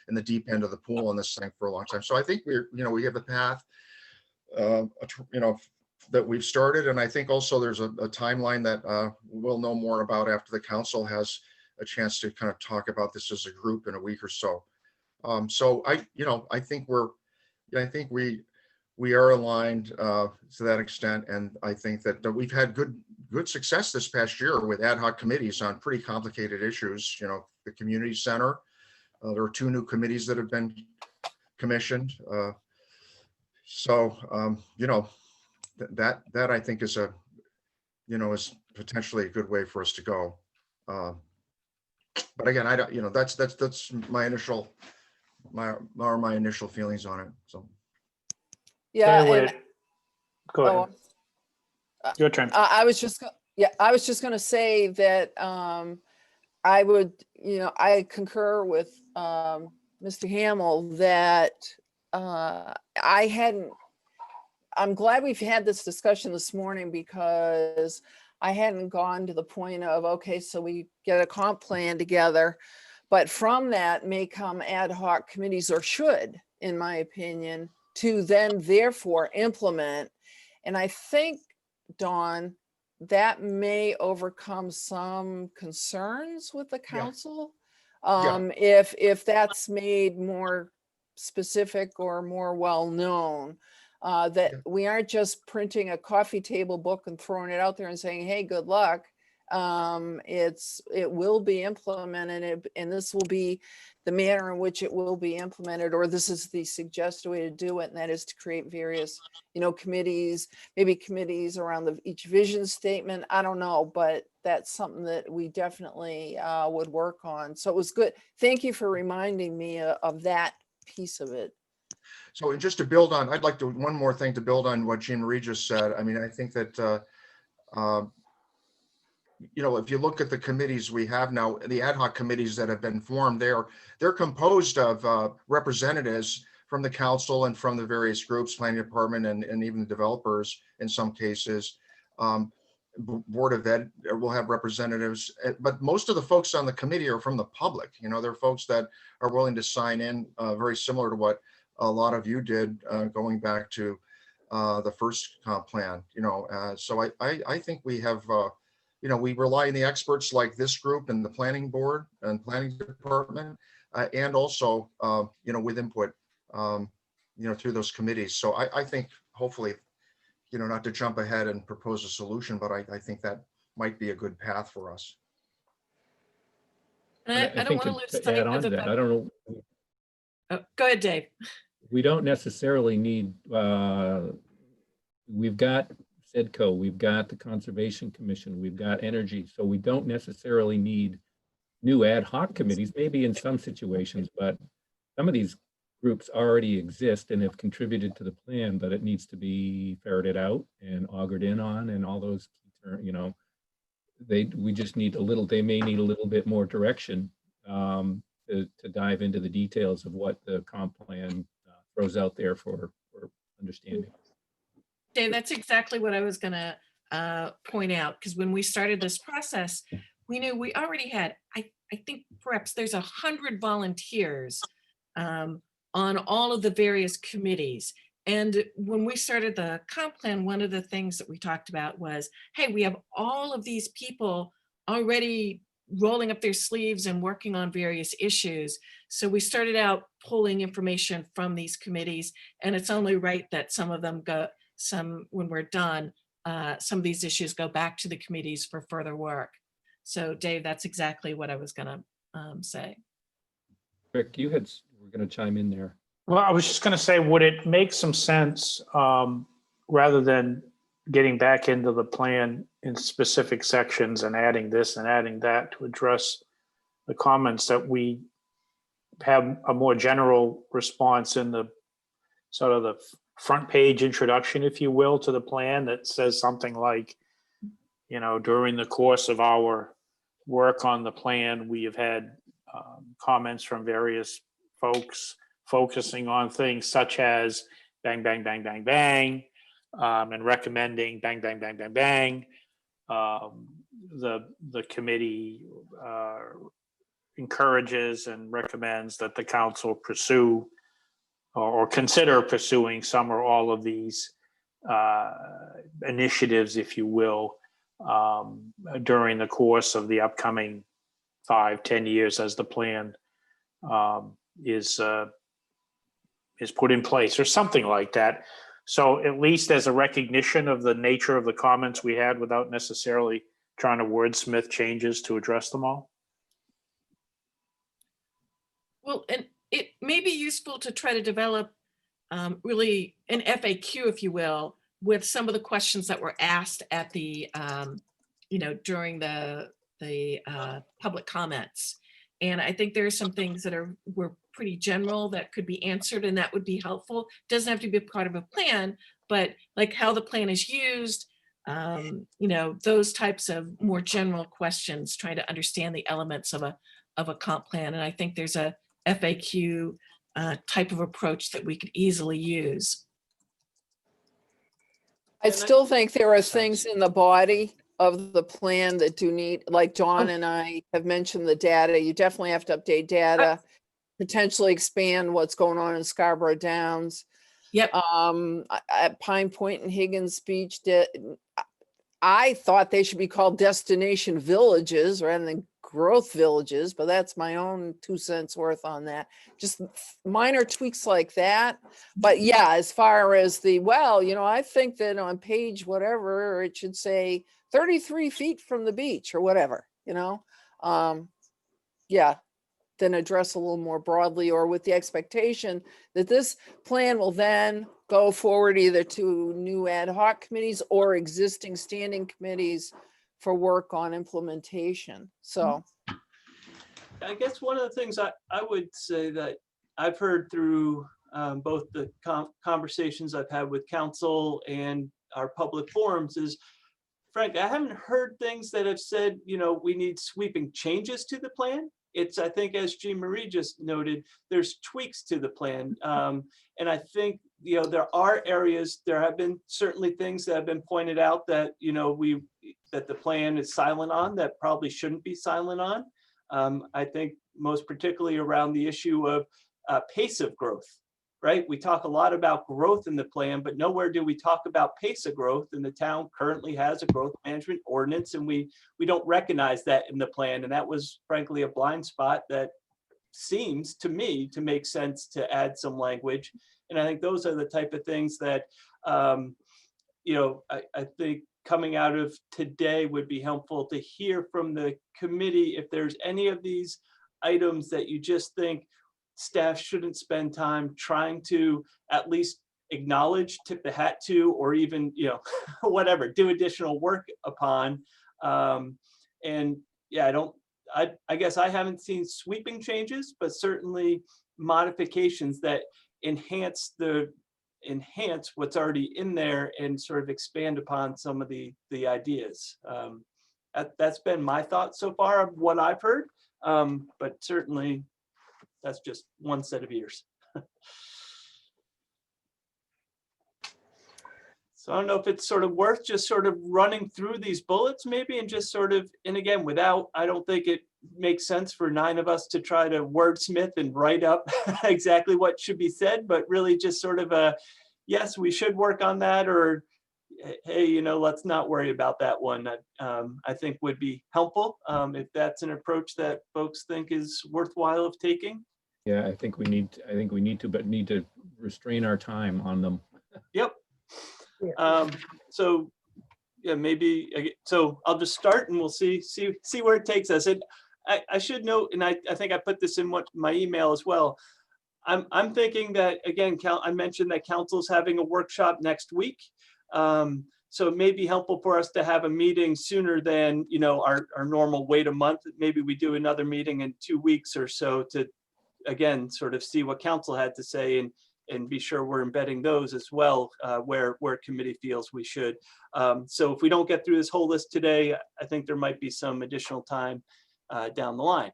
in the deep end of the pool on this thing for a long time. So I think we have a path, that we've started. And I think also there's a timeline that we'll know more about after the council has a chance to kind of talk about this as a group in a week or so. So I think we are aligned to that extent. And I think that we've had good success this past year with ad hoc committees on pretty complicated issues. The community center, there are 2 new committees that have been commissioned. That I think is is potentially a good way for us to go. But again, I don't, that's my initial, my initial feelings on it. So. Yeah, Okay, and go oh, ahead. Your turn. I was just, I was just gonna say that I would, I concur with Mr. Hamel that I'm glad we've had this discussion this morning because I hadn't gone to the point of, okay, so we get a comp plan together, but from that may come ad hoc committees, or should, in my opinion, to then therefore implement. And I think, Dawn, that may overcome some concerns with the council. If that's made more specific or more well-known, that we aren't just printing a coffee table book and throwing it out there and saying, hey, good luck. It will be implemented, and this will be the manner in which it will be implemented, or this is the suggested way to do it, and that is to create various, committees, maybe committees around each vision statement. I don't know, but that's something that we definitely would work on. So it was good. Thank you for reminding me of that piece of it. So, and just to build on, I'd like to, one more thing to build on what Jean Marie just said. I mean, I think that, if you look at the committees we have now, the ad hoc committees that have been formed, they're composed of representatives from the council and from the various groups, planning department, and even the developers in some cases. Board of Ed will have representatives, but most of the folks on the committee are from the public. They're folks that are willing to sign in, very similar to what a lot of you did going back to the first comp plan. So I think we have, we rely on the experts like this group and the planning board and planning department, and also, with input, through those committees. So I think hopefully, not to jump ahead and propose a solution, but I think that might be a good path for us. And I don't want to lose sight add on of to the that, I don't know. Oh, go ahead, Dave. We don't necessarily need, we've got SEDCO, we've got the Conservation Commission, we've got energy. So we don't necessarily need new ad hoc committees, maybe in some situations, but some of these groups already exist and have contributed to the plan, but it needs to be ferreted out and augured in on, and all those, we just need they may need a little bit more direction to dive into the details of what the comp plan throws out there for understanding. Dave, that's exactly what I was going to point out, because when we started this process, we knew we already had, I think perhaps there's 100 volunteers on all of the various committees. And when we started the comp plan, one of the things that we talked about was, hey, we have all of these people already rolling up their sleeves and working on various issues. So we started out pulling information from these committees, and it's only right that some of them when we're done, some of these issues go back to the committees for further work. So Dave, that's exactly what I was gonna say. Rick, you were gonna chime in there. Well, I was just going to say, would it make some sense, rather than getting back into the plan in specific sections and adding this and adding that to address the comments, that we have a more general response in the sort of the front page introduction, if you will, to the plan that says something like, during the course of our work on the plan, we have had comments from various folks focusing on things such as bang, bang, bang, bang, bang, and recommending bang, bang, bang, bang, bang. The committee encourages and recommends that the council pursue or consider pursuing some or all of these initiatives, if you will, during the course of the upcoming 5-10 years as the plan is put in place, or something like that. So at least as a recognition of the nature of the comments we had, without necessarily trying to wordsmith changes to address them all. Well, and it may be useful to try to develop really an FAQ, if you will, with some of the questions that were asked at the, during the public comments. And I think there are some things that were pretty general that could be answered, and that would be helpful. Doesn't have to be part of a plan, but like how the plan is used, you know, those types of more general questions, trying to understand the elements of a comp plan. And I think there's a FAQ type of approach that we could easily use. I still think there are things in the body of the plan that do need, like John and I have mentioned the data. You definitely have to update data, potentially expand what's going on in Scarborough Downs. Yep. At Pine Point and Higgins Beach, I thought they should be called destination villages rather than growth villages, but that's my own 2 cents worth on that. Just minor tweaks like that. But yeah, as far as well, you know, I think that on page whatever, it should say 33 feet from the beach or whatever, you know? Yeah, then address a little more broadly, or with the expectation that this plan will then go forward either to new ad hoc committees or existing standing committees for work on implementation. So I guess one of the things I would say that I've heard through both the conversations I've had with council and our public forums is, Frank, I haven't heard things that have said, you know, we need sweeping changes to the plan. It's, I think, as Jean Marie just noted, there's tweaks to the plan. And I think, you know, there are areas, there have been certainly things that have been pointed out that, you know, that the plan is silent on, that probably shouldn't be silent on. I think most particularly around the issue of pace of growth, right? We talk a lot about growth in the plan, but nowhere do we talk about pace of growth. And the town currently has a growth management ordinance, and we don't recognize that in the plan. And that was frankly a blind spot that seems to me to make sense to add some language. And I think those are the type of things that, you know, I think coming out of today would be helpful to hear from the committee if there's any of these items that you just think staff shouldn't spend time trying to at least acknowledge, tip the hat to, or even, you know, whatever, do additional work upon. And yeah, I guess I haven't seen sweeping changes, but certainly modifications that enhance what's already in there and sort of expand upon some of the ideas. That's been my thought so far of what I've heard, but certainly that's just one set of ears. So I don't know if it's sort of worth just sort of running through these bullets maybe, and just sort of, and again, I don't think it makes sense for 9 of us to try to wordsmith and write up exactly what should be said, but really just sort of a, yes, we should work on that, or hey, you know, let's not worry about that one. I think would be helpful if that's an approach that folks think is worthwhile of taking. Yeah, I think we need to restrain our time on them. Yep. So yeah, maybe, so I'll just start and we'll see where it takes us. And I should note, and I think I put this in my email as well. I'm thinking that, again, I mentioned that council's having a workshop next week. So it may be helpful for us to have a meeting sooner than, you know, our normal wait a month. Maybe we do another meeting in 2 weeks or so to, again, sort of see what council had to say and be sure we're embedding those as well, where committee feels we should. So if we don't get through this whole list today, I think there might be some additional time down the line.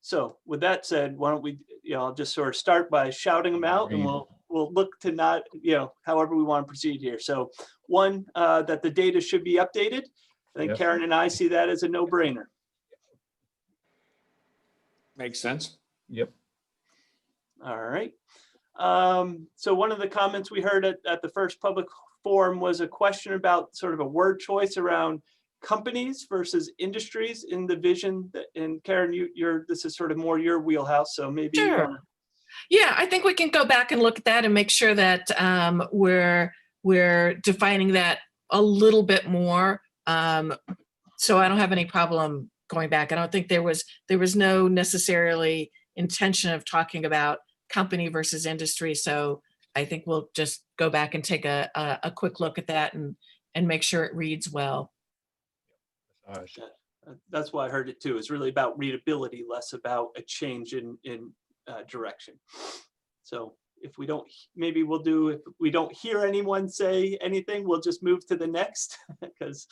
So with that said, why don't we, you know, I'll just sort of start by shouting them out, and we'll look to not, you know, however we want to proceed here. So one, that the data should be updated. I think Yes. Karen and I see that as a no-brainer. Makes sense. Yep. All right. So one of the comments we heard at the first public forum was a question about sort of a word choice around companies versus industries in the vision. And Karen, this is sort of more your wheelhouse, so maybe. Sure. Yeah, I think we can go back and look at that and make sure that we're defining that a little bit more. So I don't have any problem going back. I don't think there was no necessarily intention of talking about company versus industry. So I think we'll just go back and take a quick look at that and make sure it reads well. That's why I heard it too. It's really about readability, less about a change in direction. So if we don't, maybe we'll do, if we don't hear anyone say anything, we'll just move to the next, because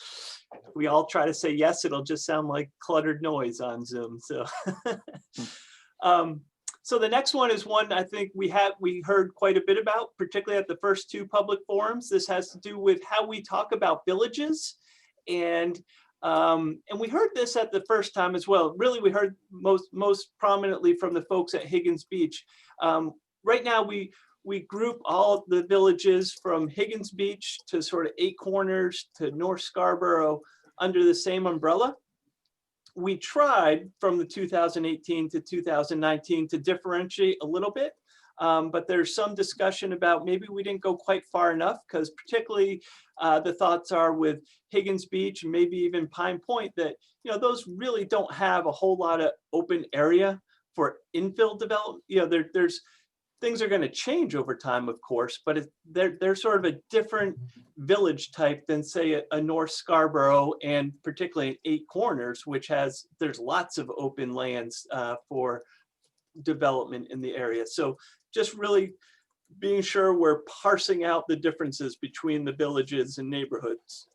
if we all try to say yes, it'll just sound like cluttered noise on Zoom. So, so the next one is one I think we heard quite a bit about, particularly at the first two public forums. This has to do with how we talk about villages. And we heard this at the first time as well. Really, we heard most prominently from the folks at Higgins Beach. Right now, we group all the villages from Higgins Beach to sort of Eight Corners to North Scarborough under the same umbrella. We tried from the 2018 to 2019 to differentiate a little bit, but there's some discussion about maybe we didn't go quite far enough, because particularly the thoughts are with Higgins Beach and maybe even Pine Point that, you know, those really don't have a whole lot of open area for infill development. You know, there's things are going to change over time, of course, but they're sort of a different village type than say a North Scarborough, and particularly Eight Corners, which there's lots of open lands for development in the area. So just really being sure we're parsing out the differences between the villages and neighborhoods.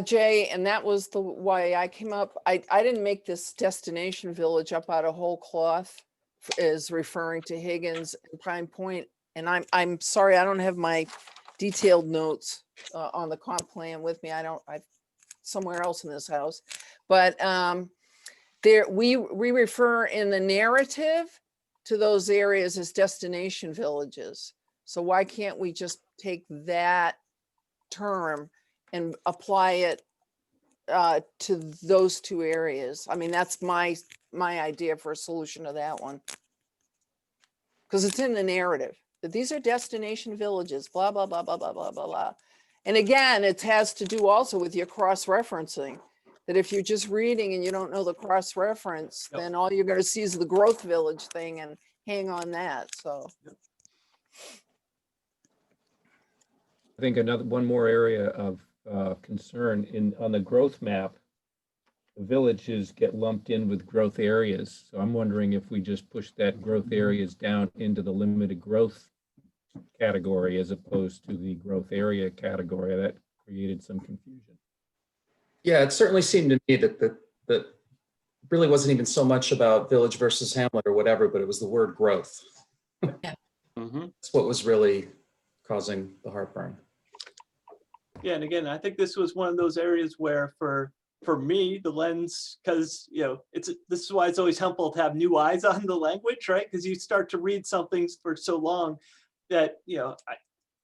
Jay, and that was the why I came up. I didn't make this destination village up out of whole cloth, is referring to Higgins and Pine Point. And I'm sorry, I don't have my detailed notes on the comp plan with me. I've somewhere else in this house, but we refer in the narrative to those areas as destination villages. So why can't we just take that term and apply it to those two areas? I mean, that's my idea for a solution to that one. Because it's in the narrative that these are destination villages, blah, blah, blah, blah, blah, blah, blah, blah. And again, it has to do also with your cross-referencing, that if you're just reading and you don't know the cross-reference, then all you're going to see is the growth village thing and hang on that. So I think one more area of concern on the growth map, the villages get lumped in with growth areas. So I'm wondering if we just push that growth areas down into the limited growth category as opposed to the growth area category. That created some confusion. Yeah, it certainly seemed to me that really wasn't even so much about village versus hamlet or whatever, but it was the word growth. Yeah. That's what was really causing the heartburn. Yeah, and again, I think this was one of those areas where for me, the lens, because, you know, this is why it's always helpful to have new eyes on the language, right? Because you start to read something for so long that, you know,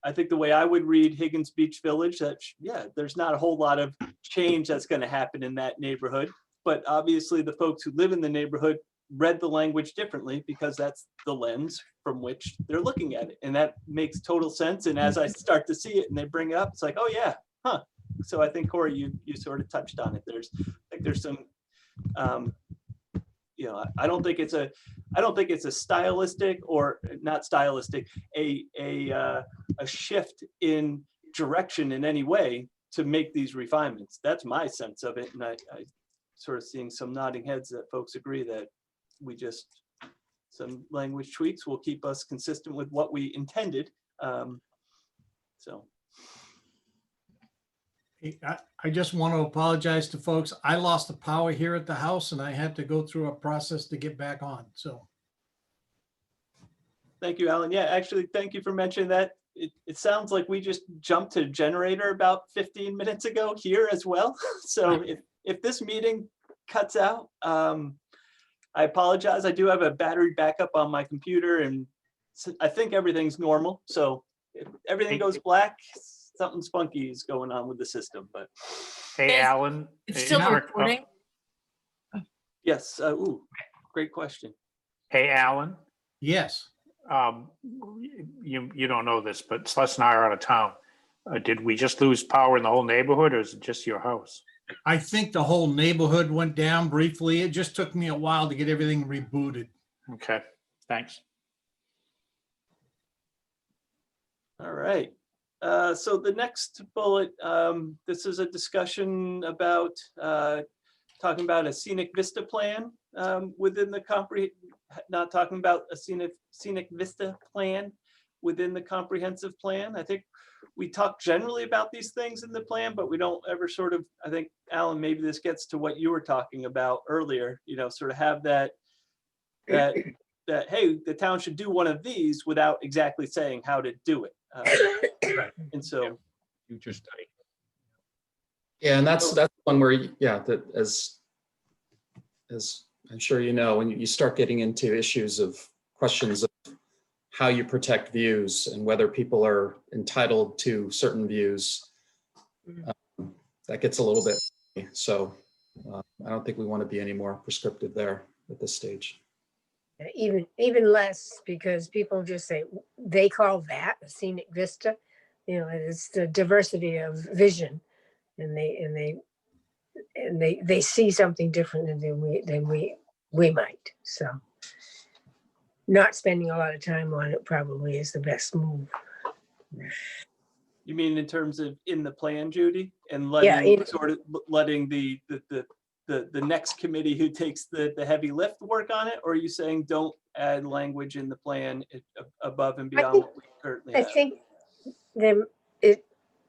I think the way I would read Higgins Beach Village, that, yeah, there's not a whole lot of change that's going to happen in that neighborhood. But obviously the folks who live in the neighborhood read the language differently because that's the lens from which they're looking at it. And that makes total sense. And as I start to see it and they bring it up, it's like, oh yeah, huh. So I think, Corey, you sort of touched on it. There's some, you know, I don't think it's a stylistic or not stylistic, a shift in direction in any way to make these refinements. That's my sense of it. And I sort of seeing some nodding heads that folks agree that some language tweaks will keep us consistent with what we intended. So. I just want to apologize to folks. I lost the power here at the house and I had to go through a process to get back on. So. Thank you, Alan. Yeah, actually, thank you for mentioning that. It sounds like we just jumped to generator about 15 minutes ago here as well. So if this meeting cuts out, I apologize. I do have a battery backup on my computer and I think everything's normal. So if everything goes black, something spunky is going on with the system. But Hey, Alan. It's hey, still Rick, recording. yes, ooh, great question. Hey, Alan. Yes. You don't know this, but Celeste and I are out of town. Did we just lose power in the whole neighborhood, or is it just your house? I think the whole neighborhood went down briefly. It just took me a while to get everything rebooted. Okay, thanks. All right. So the next bullet, this is a discussion about talking about a scenic vista plan within the not talking about a scenic vista plan within the comprehensive plan. I think we talk generally about these things in the plan, but we don't ever sort of, I think, Alan, maybe this gets to what you were talking about earlier, you know, sort of have that, hey, the town should do one of these without exactly saying how to do it. Right. And so, Future study. Yeah, and that's one where, yeah, that as I'm sure you know, when you start getting into issues of questions of how you protect views and whether people are entitled to certain views, that gets a little bit, so I don't think we want to be any more prescriptive there at this stage. Even less, because people just say, they call that a scenic vista. You know, it's the diversity of vision, and they see something different than we might. So not spending a lot of time on it probably is the best move. you mean in terms of in the plan, Judy, and Yeah, letting the next committee who takes the heavy lift work on it, or are you saying don't add language in the plan above and beyond what we currently I have? think it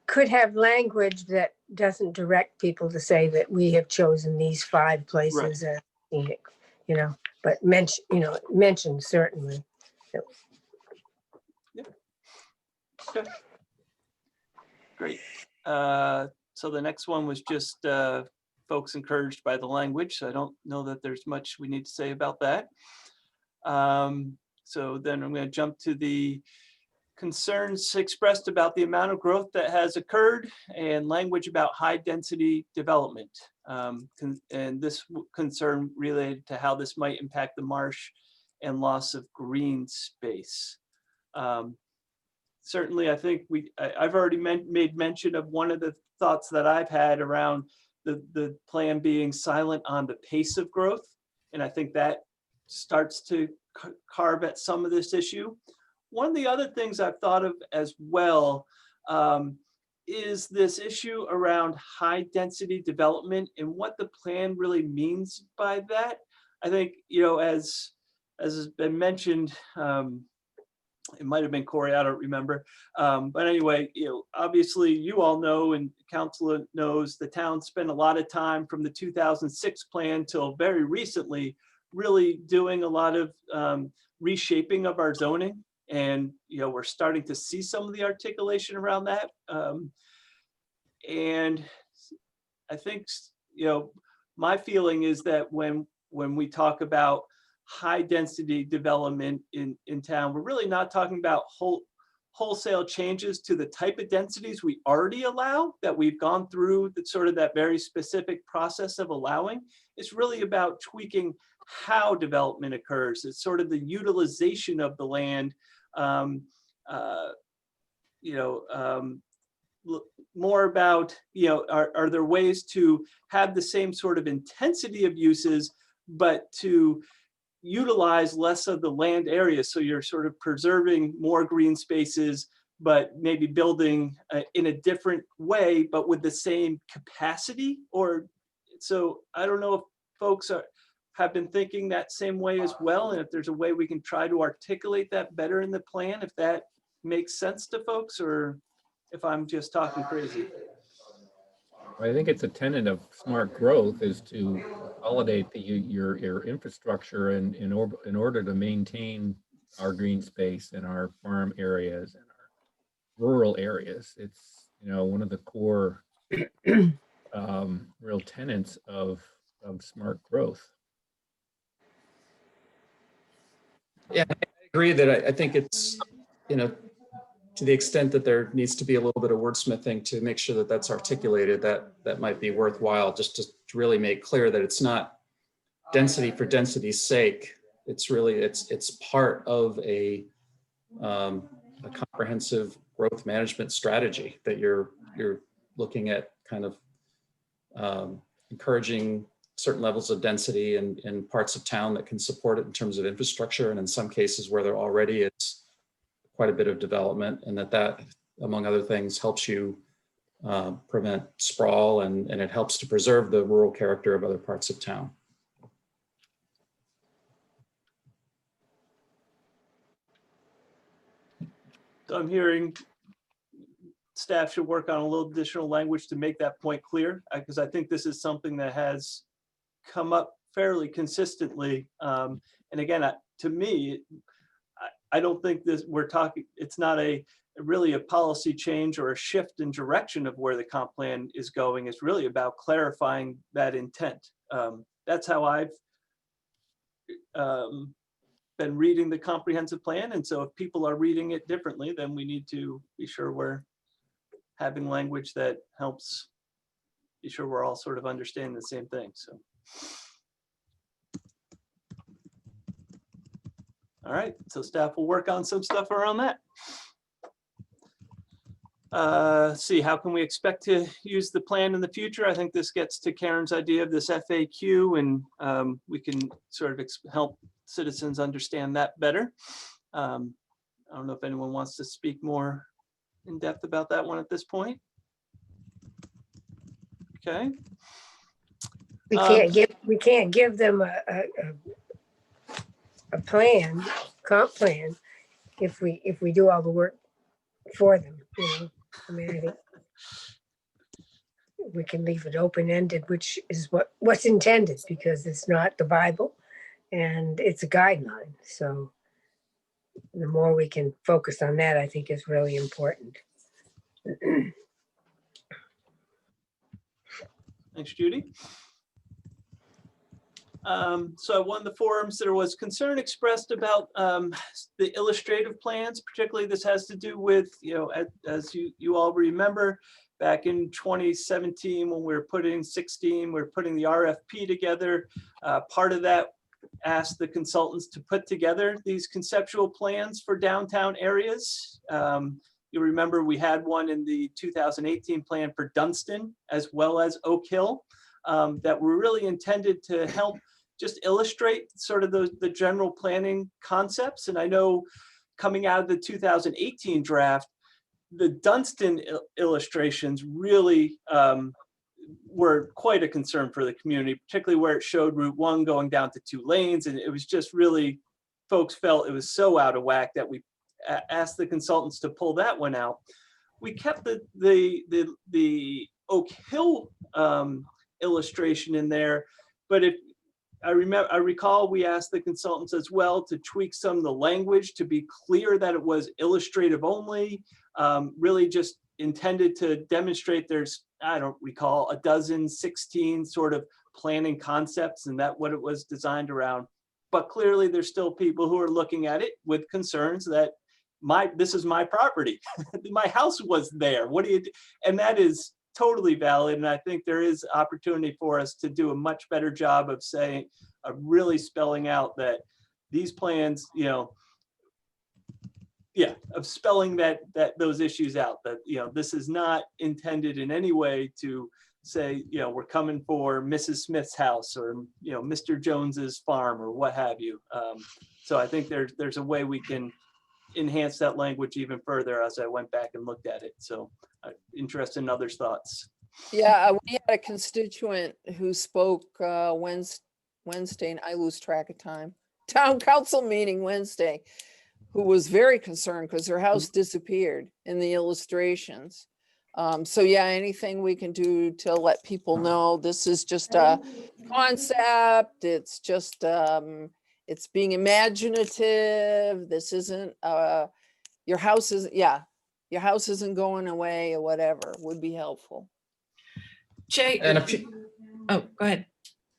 could have language that doesn't direct people to say that we have chosen these 5 places as scenic, you know, but mention certainly. Yeah. Okay. Great. So the next one was just folks encouraged by the language. So I don't know that there's much we need to say about that. So then I'm going to jump to the concerns expressed about the amount of growth that has occurred and language about high density development. And this concern related to how this might impact the marsh and loss of green space. Certainly, I think I've already made mention of one of the thoughts that I've had around the plan being silent on the pace of growth. And I think that starts to carve at some of this issue. One of the other things I've thought of as well is this issue around high density development and what the plan really means by that. I think, you know, as has been mentioned, it might have been Corey, I don't remember. But anyway, you know, obviously you all know and council knows the town spent a lot of time from the 2006 plan till very recently really doing a lot of reshaping of our zoning. And, you know, we're starting to see some of the articulation around that. And I think, you know, my feeling is that when we talk about high density development in town, we're really not talking about wholesale changes to the type of densities we already allow, that we've gone through the sort of that very specific process of allowing. It's really about tweaking how development occurs. It's sort of the utilization of the land, more about, you know, are there ways to have the same sort of intensity of uses, but to utilize less of the land area. So you're sort of preserving more green spaces, but maybe building in a different way, but with the same capacity. Or so I don't know if folks have been thinking that same way as well. And if there's a way we can try to articulate that better in the plan, if that makes sense to folks, or if I'm just talking crazy. I think it's a tenet of smart growth is to consolidate your infrastructure in order to maintain our green space and our farm areas and our rural areas. It's, you know, one of the core real tenets of smart growth. Yeah, I agree that I think it's, you know, to the extent that there needs to be a little bit of wordsmithing to make sure that that's articulated, that might be worthwhile, just to really make clear that it's not density for density's sake. It's really, it's part of a comprehensive growth management strategy that you're looking at, kind of encouraging certain levels of density in parts of town that can support it in terms of infrastructure, and in some cases where there already is quite a bit of development, and that among other things helps you prevent sprawl, and it helps to preserve the rural character of other parts of town. So I'm hearing staff should work on a little additional language to make that point clear, because I think this is something that has come up fairly consistently. And again, to me, I don't think it's not really a policy change or a shift in direction of where the comp plan is going. It's really about clarifying that intent. That's how I've been reading the comprehensive plan. And so if people are reading it differently, then we need to be sure we're having language that helps be sure we're all sort of understanding the same thing. So. All right, so staff will work on some stuff around that. See, how can we expect to use the plan in the future? I think this gets to Karen's idea of this FAQ, and we can sort of help citizens understand that better. I don't know if anyone wants to speak more in depth about that one at this point. Okay. We can't give them a plan, comp plan, if we do all the work for them, you know. I mean, I think we can leave it open-ended, which is what's intended, because it's not the Bible and it's a guideline. So the more we can focus on that, I think is really important. Thanks, Judy. So at one of the forums, there was concern expressed about the illustrative plans. Particularly, this has to do with, as you all remember, back in 2017, when we were putting the RFP together. Part of that asked the consultants to put together these conceptual plans for downtown areas. You remember we had one in the 2018 plan for Dunstan as well as Oak Hill that were really intended to help just illustrate sort of the general planning concepts. And I know coming out of the 2018 draft, the Dunstan illustrations really were quite a concern for the community, particularly where it showed Route 1 going down to 2 lanes. And it was just really, folks felt it was so out of whack that we asked the consultants to pull that one out. We kept the Oak Hill illustration in there, but I recall we asked the consultants as well to tweak some of the language to be clear that it was illustrative only, really just intended to demonstrate there's, I don't recall, 16 sort of planning concepts, and that what it was designed around. But clearly there's still people who are looking at it with concerns that this is my property. My house was there. What do you do? And that is totally valid. And I think there is opportunity for us to do a much better job of really spelling out that these plans, of spelling those issues out, that, this is not intended in any way to say, we're coming for Mrs. Smith's house or, Mr. Jones's farm or what have you. So I think there's a way we can enhance that language even further as I went back and looked at it. So interested in others' thoughts. Yeah, we had a constituent who spoke Wednesday, and I lose track of time. Town council meeting Wednesday, who was very concerned because her house disappeared in the illustrations. So yeah, anything we can do to let people know this is just a concept. It's just it's being imaginative. This isn't your house isn't going away or whatever would be helpful. Jay, And go ahead.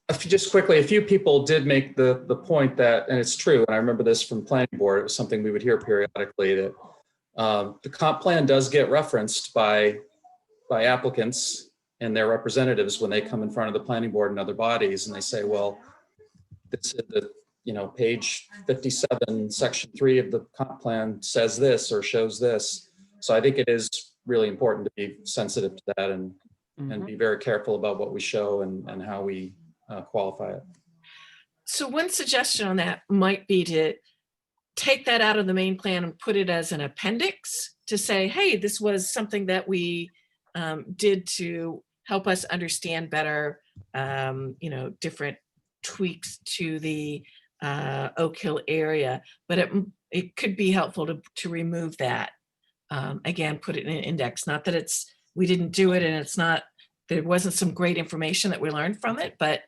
a few people did make the point that, and it's true, and I remember this from planning board, it was something we would hear periodically, that the comp plan does get referenced by applicants and their representatives when they come in front of the planning board and other bodies, and they say, well, this is the, page 57, section 3 of the comp plan says this or shows this. So I think it is really important to be sensitive to that and be very careful about what we show and how we qualify it. So one suggestion on that might be to take that out of the main plan and put it as an appendix to say, hey, this was something that we did to help us understand better, different tweaks to the Oak Hill area, but it could be helpful to remove that. Again, put it in an index, not that we didn't do it and there wasn't some great information that we learned from it, but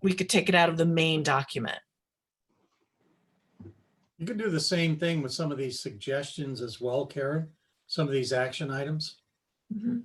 we could take it out of the main document. You can do the same thing with some of these suggestions as well, Karen, some of these action items. Mhm.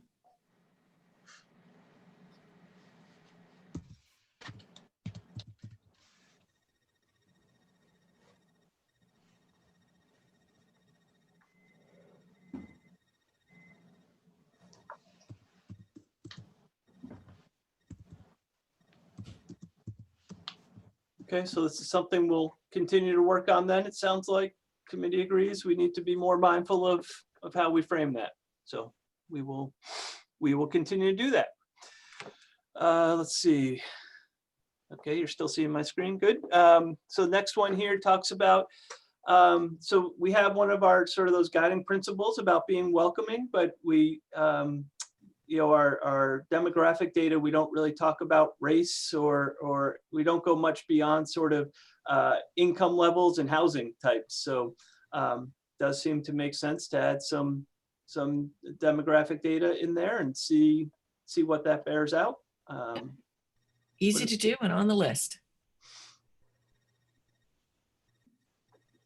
Okay, so this is something we'll continue to work on then. It sounds like committee agrees. We need to be more mindful of how we frame that. So we will continue to do that. Let's see. Okay, you're still seeing my screen. Good. So next one here talks about, so we have one of our sort of those guiding principles about being welcoming, but we, our demographic data, we don't really talk about race or we don't go much beyond sort of income levels and housing types. So does seem to make sense to add some demographic data in there and see what that bears out. Easy to do and on the list.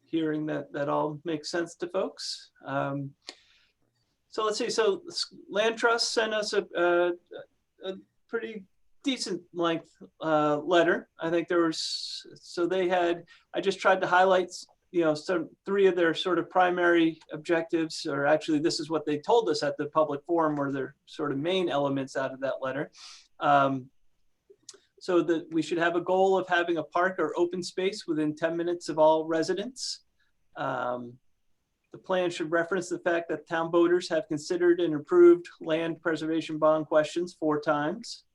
Hearing that all makes sense to folks. So let's see, so Land Trust sent us a pretty decent length letter. I think there was, so they had, I just tried to highlight, some 3 of their sort of primary objectives, or actually this is what they told us at the public forum were their sort of main elements out of that letter. So that we should have a goal of having a park or open space within 10 minutes of all residents. The plan should reference the fact that town voters have considered and approved land preservation bond questions 4 times.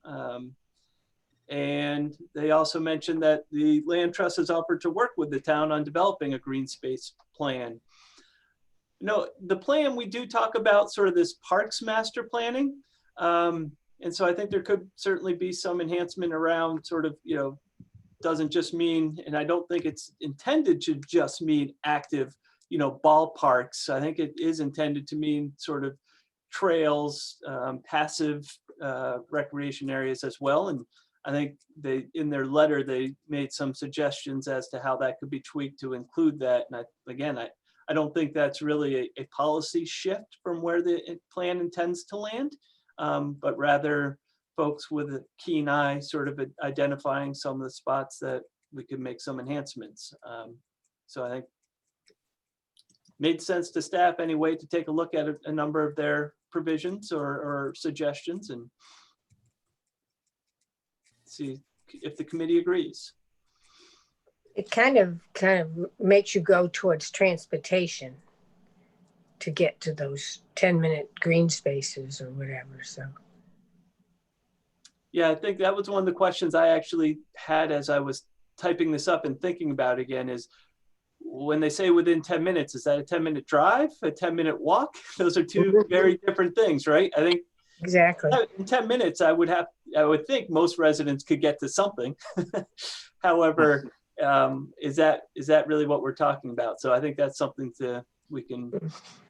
And they also mentioned that the Land Trust has offered to work with the town on developing a green space plan. The plan, we do talk about sort of this parks master planning. And so I think there could certainly be some enhancement around sort of, doesn't just mean, and I don't think it's intended to just mean active, ballparks. I think it is intended to mean sort of trails, passive recreation areas as well. And I think in their letter, they made some suggestions as to how that could be tweaked to include that. And I don't think that's really a policy shift from where the plan intends to land, but rather folks with a keen eye sort of identifying some of the spots that we could make some enhancements. So I think made sense to staff anyway to take a look at a number of their provisions or suggestions and see if the committee agrees. It kind of makes you go towards transportation to get to those 10-minute green spaces or whatever, so. Yeah, I think that was one of the questions I actually had as I was typing this up and thinking about it again is when they say within 10 minutes, is that a 10-minute drive, a 10-minute walk? Those are 2 very different things, right? I think exactly in 10 minutes, I would think most residents could get to something. However, is that really what we're talking about? So I think that's something we can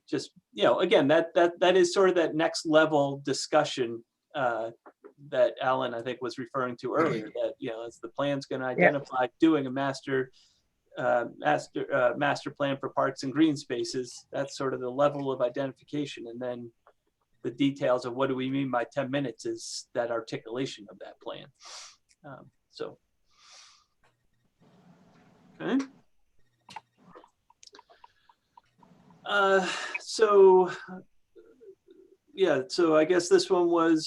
just, again, that is sort of that next level discussion that Alan, I think, was referring to earlier, that, as the plan's going to identify doing a master plan for parks and green spaces, that's sort of the level of identification. And then the details of what do we mean by 10 minutes is that articulation of that plan. Okay. So I guess this one was,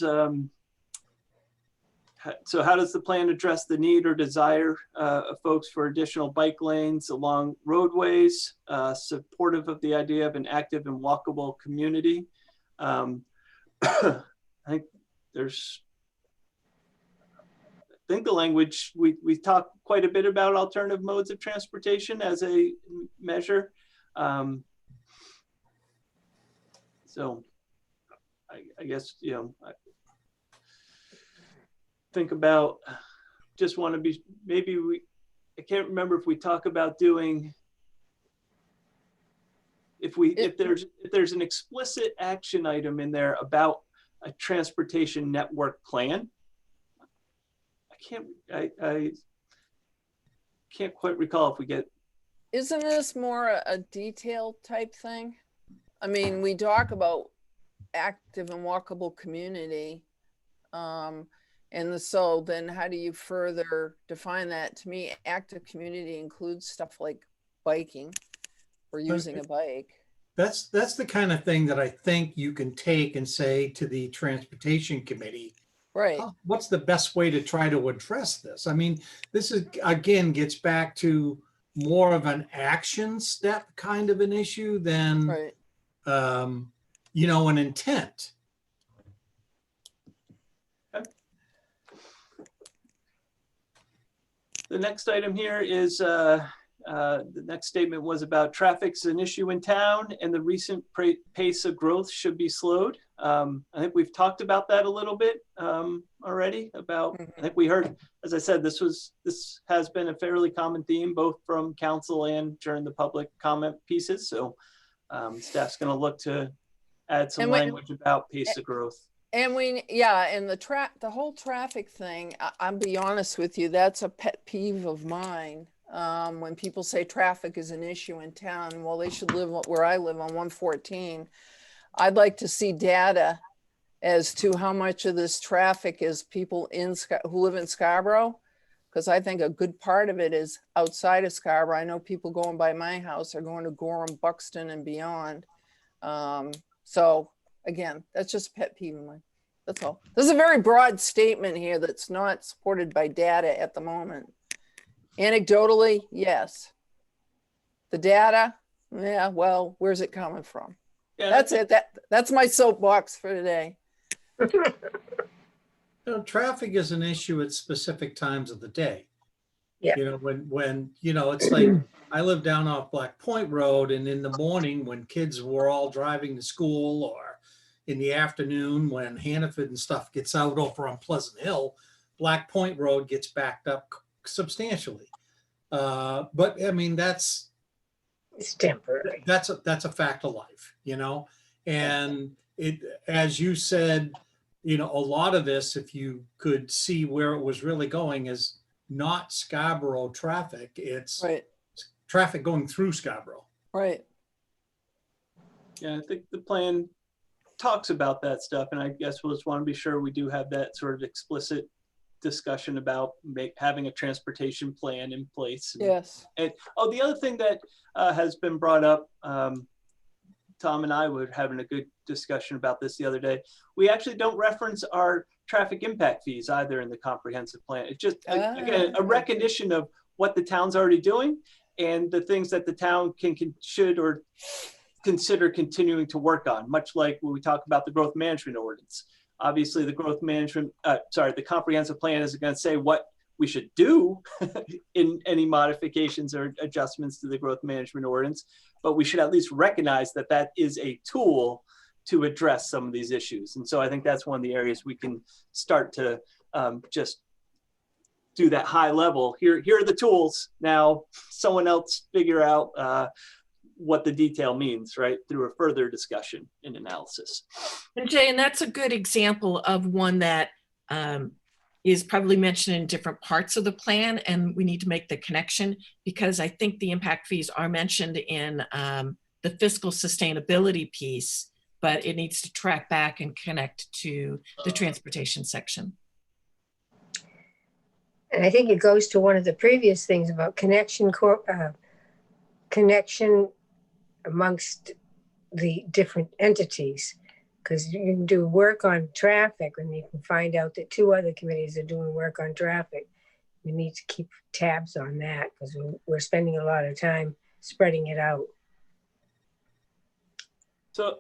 so how does the plan address the need or desire of folks for additional bike lanes along roadways, supportive of the idea of an active and walkable community? I think the language, we talked quite a bit about alternative modes of transportation as a measure. So I guess, I think about, just want to be, maybe I can't remember if we talk about doing, if there's an explicit action item in there about a transportation network plan. I can't quite recall if we get. Isn't this more a detailed type thing? I mean, we talk about active and walkable community. So then how do you further define that? To me, active community includes stuff like biking or using a bike. That's the kind of thing that I think you can take and say to the transportation committee, Right. what's the best way to try to address this? I mean, this is, again, gets back to more of an action step kind of an issue than, Right. an intent. The next item here is, the next statement was about traffic's an issue in town and the recent pace of growth should be slowed. I think we've talked about that a little bit already about, I think we heard, as I said, this has been a fairly common theme, both from council and during the public comment pieces. So staff's going to look to add some language about pace of growth. And the whole traffic thing, I'll be honest with you, that's a pet peeve of mine. When people say traffic is an issue in town, well, they should live where I live on 114. I'd like to see data as to how much of this traffic is people who live in Scarborough, because I think a good part of it is outside of Scarborough. I know people going by my house are going to Gorham, Buxton, and beyond. So again, that's just a pet peeve of mine. That's all. This is a very broad statement here that's not supported by data at the moment. Anecdotally, yes. The data, yeah, well, where's it coming from? Yeah, that's it. That's my soapbox for today. Traffic is an issue at specific times of the day. Yeah. When it's like I live down off Black Point Road, and in the morning when kids were all driving to school, or in the afternoon when Hannaford and stuff gets out over on Pleasant Hill, Black Point Road gets backed up substantially. But I mean, it's temporary. That's a fact of life, and it, as you said, a lot of this, if you could see where it was really going, is not Scarborough traffic. It's traffic going through Scarborough. Right. Yeah, I think the plan talks about that stuff, and I guess we'll just want to be sure we do have that sort of explicit discussion about having a transportation plan in place. Yes. And the other thing that has been brought up, Tom and I were having a good discussion about this the other day. We actually don't reference our traffic impact fees either in the comprehensive plan. It's just, again, a recognition of what the town's already doing and the things that the town should or consider continuing to work on, much like when we talk about the growth management ordinance. Obviously, the the comprehensive plan isn't going to say what we should do in any modifications or adjustments to the growth management ordinance, but we should at least recognize that that is a tool to address some of these issues. And so I think that's one of the areas we can start to just do that high level. Here are the tools. Now, someone else figure out what the detail means, right, through a further discussion and analysis. And Jay, and that's a good example of one that is probably mentioned in different parts of the plan, and we need to make the connection because I think the impact fees are mentioned in the fiscal sustainability piece, but it needs to track back and connect to the transportation section. And I think it goes to one of the previous things about connection amongst the different entities, because you can do work on traffic and you can find out that 2 other committees are doing work on traffic. We need to keep tabs on that because we're spending a lot of time spreading it out. So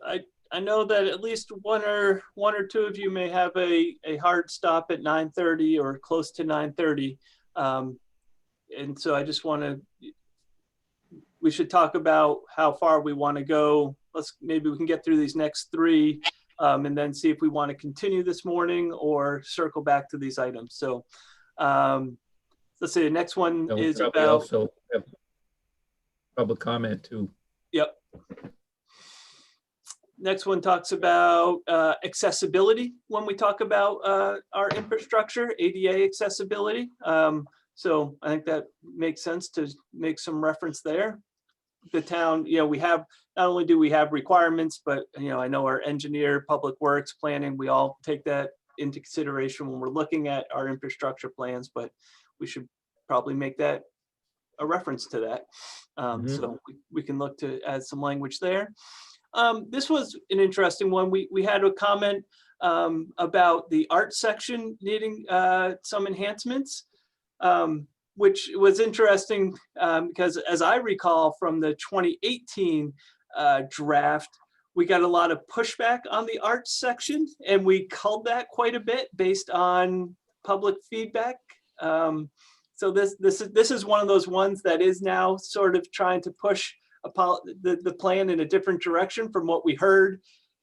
I know that at least one or 2 of you may have a hard stop at 9:30 or close to 9:30. And so I just we should talk about how far we want to go. Maybe we can get through these next 3 and then see if we want to continue this morning or circle back to these items. So let's see, the next one And we is probably about, also have public comment too. yep. Next one talks about accessibility when we talk about our infrastructure, ADA accessibility. So I think that makes sense to make some reference there. The town, we have, not only do we have requirements, but, I know our engineer, public works, planning, we all take that into consideration when we're looking at our infrastructure plans, but we should probably make that a reference to that. So we can look to add some language there. This was an interesting one. We had a comment about the art section needing some enhancements, which was interesting because as I recall from the 2018 draft, we got a lot of pushback on the arts section, and we culled that quite a bit based on public feedback. So this is one of those ones that is now sort of trying to push the plan in a different direction from what we heard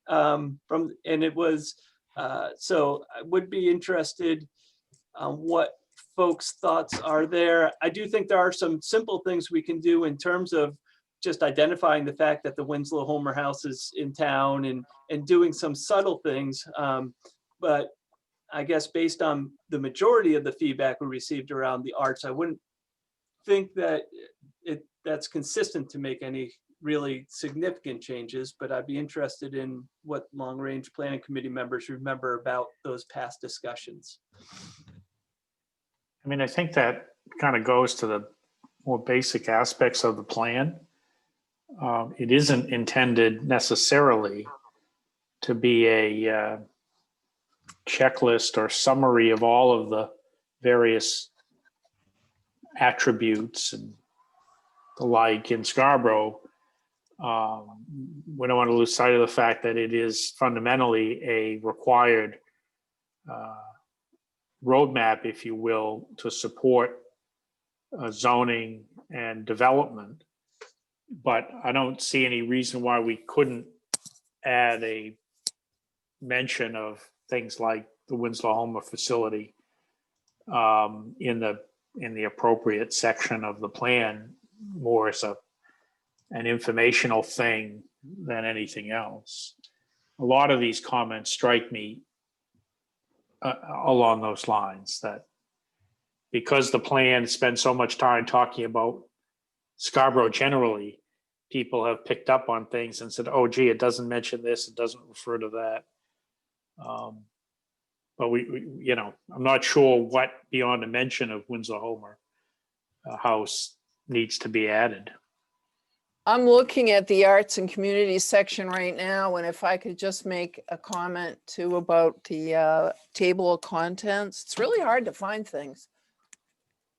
and it was, so I would be interested on what folks' thoughts are there. I do think there are some simple things we can do in terms of just identifying the fact that the Winslow Homer House is in town and doing some subtle things. But I guess based on the majority of the feedback we received around the arts, I wouldn't think that that's consistent to make any really significant changes, but I'd be interested in what long-range planning committee members remember about those past discussions. I mean, I think that kind of goes to the more basic aspects of the plan. It isn't intended necessarily to be a checklist or summary of all of the various attributes and the like in Scarborough. We don't want to lose sight of the fact that it is fundamentally a required roadmap, if you will, to support zoning and development. But I don't see any reason why we couldn't add a mention of things like the Winslow Homer facility in the appropriate section of the plan, more as an informational thing than anything else. A lot of these comments strike me along those lines, that because the plan spends so much time talking about Scarborough generally, people have picked up on things and said, oh, gee, it doesn't mention this, it doesn't refer to that. But I'm not sure what beyond a mention of Winslow Homer House needs to be added. I'm looking at the arts and communities section right now, and if I could just make a comment too about the table of contents, it's really hard to find things.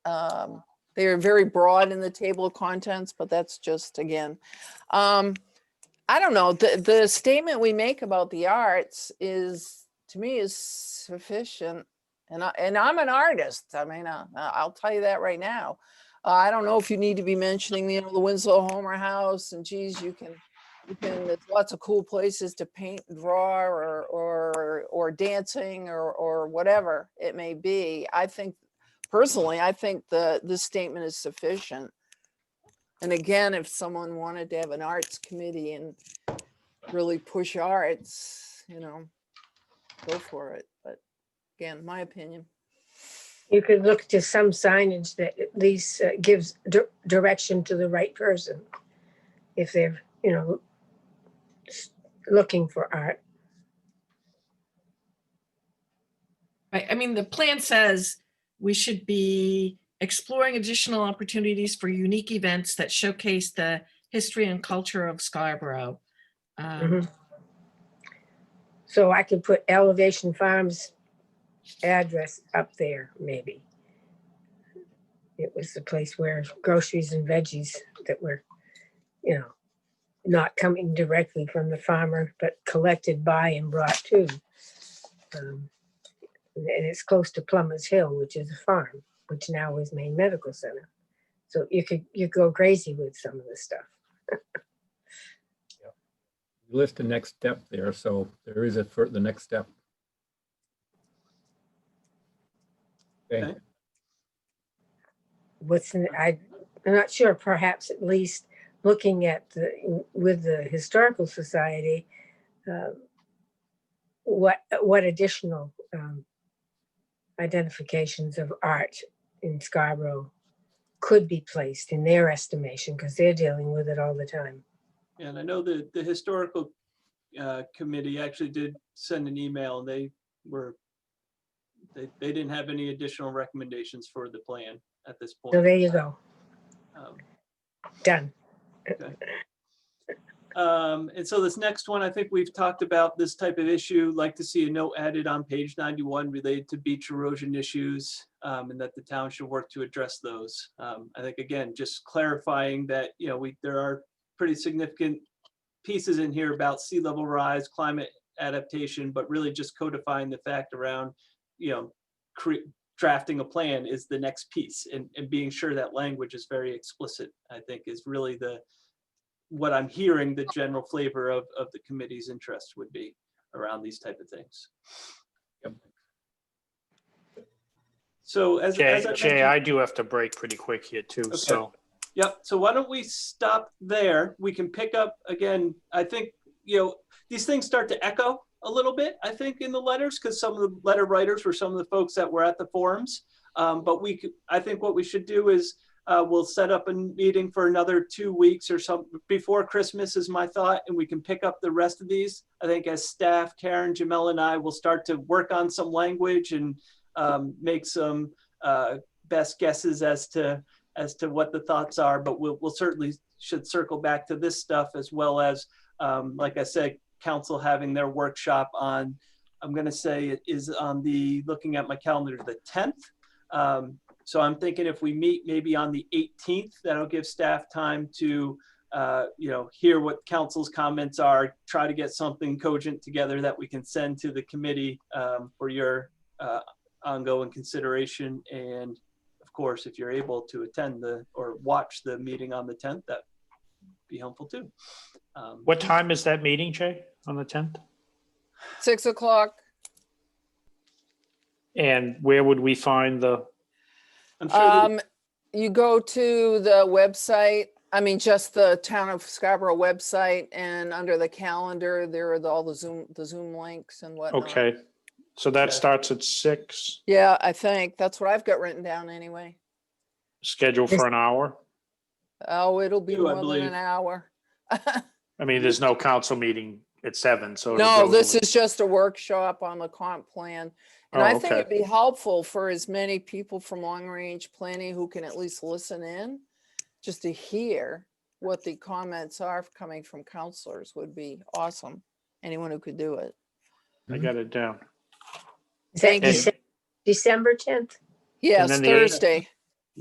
They are very broad in the table of contents, but that's just, again, I don't know, the statement we make about the arts is, to me, is sufficient. And I'm an artist. I mean, I'll tell you that right now. I don't know if you need to be mentioning, the Winslow Homer House, and geez, you can, there's lots of cool places to paint and draw or dancing or whatever it may be. I think, personally, I think this statement is sufficient. And again, if someone wanted to have an arts committee and really push arts, go for it. But again, my opinion. You could look to some signage that at least gives direction to the right person if they're, looking for art. Right. I mean, the plan says we should be exploring additional opportunities for unique events that showcase the history and culture of Scarborough. So I could put Elevation Farms address up there, maybe. It was the place where groceries and veggies that were, not coming directly from the farmer, but collected by and brought to. And it's close to Plummer's Hill, which is a farm, which now is Maine Medical Center. So you go crazy with some of the stuff. You list the next step there, so there is for the next step. Okay. Okay. I'm not sure, perhaps at least looking at with the Historical Society, what additional identifications of art in Scarborough could be placed in their estimation, because they're dealing with it all the time. And I know the historical committee actually did send an email, and they didn't have any additional recommendations for the plan at this point. So there you go. Um, Done. And so this next one, I think we've talked about this type of issue. Like to see a note added on page 91 related to beach erosion issues, and that the town should work to address those. I think, again, just clarifying that, there are pretty significant pieces in here about sea level rise, climate adaptation, but really just codifying the fact around, drafting a plan is the next piece, and being sure that language is very explicit, I think, is really what I'm hearing the general flavor of the committee's interest would be around these type of things. Yep. So as I Jay, mentioned, I do have to break pretty quick here too, Okay. so. Yep. So why don't we stop there? We can pick up again. I think, these things start to echo a little bit, I think, in the letters, because some of the letter writers were some of the folks that were at the forums. But I think what we should do is we'll set up a meeting for another 2 weeks or something before Christmas is my thought, and we can pick up the rest of these. I think as staff, Karen, Jamel, and I will start to work on some language and make some best guesses as to what the thoughts are. But we'll certainly should circle back to this stuff, as well as, like I said, council having their workshop on, I'm going to say it is on looking at my calendar, the 10th. So I'm thinking if we meet maybe on the 18th, that'll give staff time to, hear what council's comments are, try to get something cogent together that we can send to the committee for your ongoing consideration. And of course, if you're able to attend or watch the meeting on the 10th, that'd be helpful too. What time is that meeting, Jay, on the 10th? 6 o'clock. And where would we find I'm sure You go to the website, just the Town of Scarborough website, and under the calendar, there are all the Zoom links and whatnot. okay, so that Okay. starts at 6, Yeah, I think that's what I've got written down anyway. scheduled for an hour? Oh, it'll be Two, I more than believe. an hour. I mean, there's no council meeting at 7, so. it'll No, go this to- is just a workshop on the comp plan. And Oh, I think okay. it'd be helpful for as many people from long range planning who can at least listen in, just to hear what the comments are coming from counselors would be awesome. Anyone who could do it. I got it down. Is that Thank you. December 10th? Yes, then the Thursday.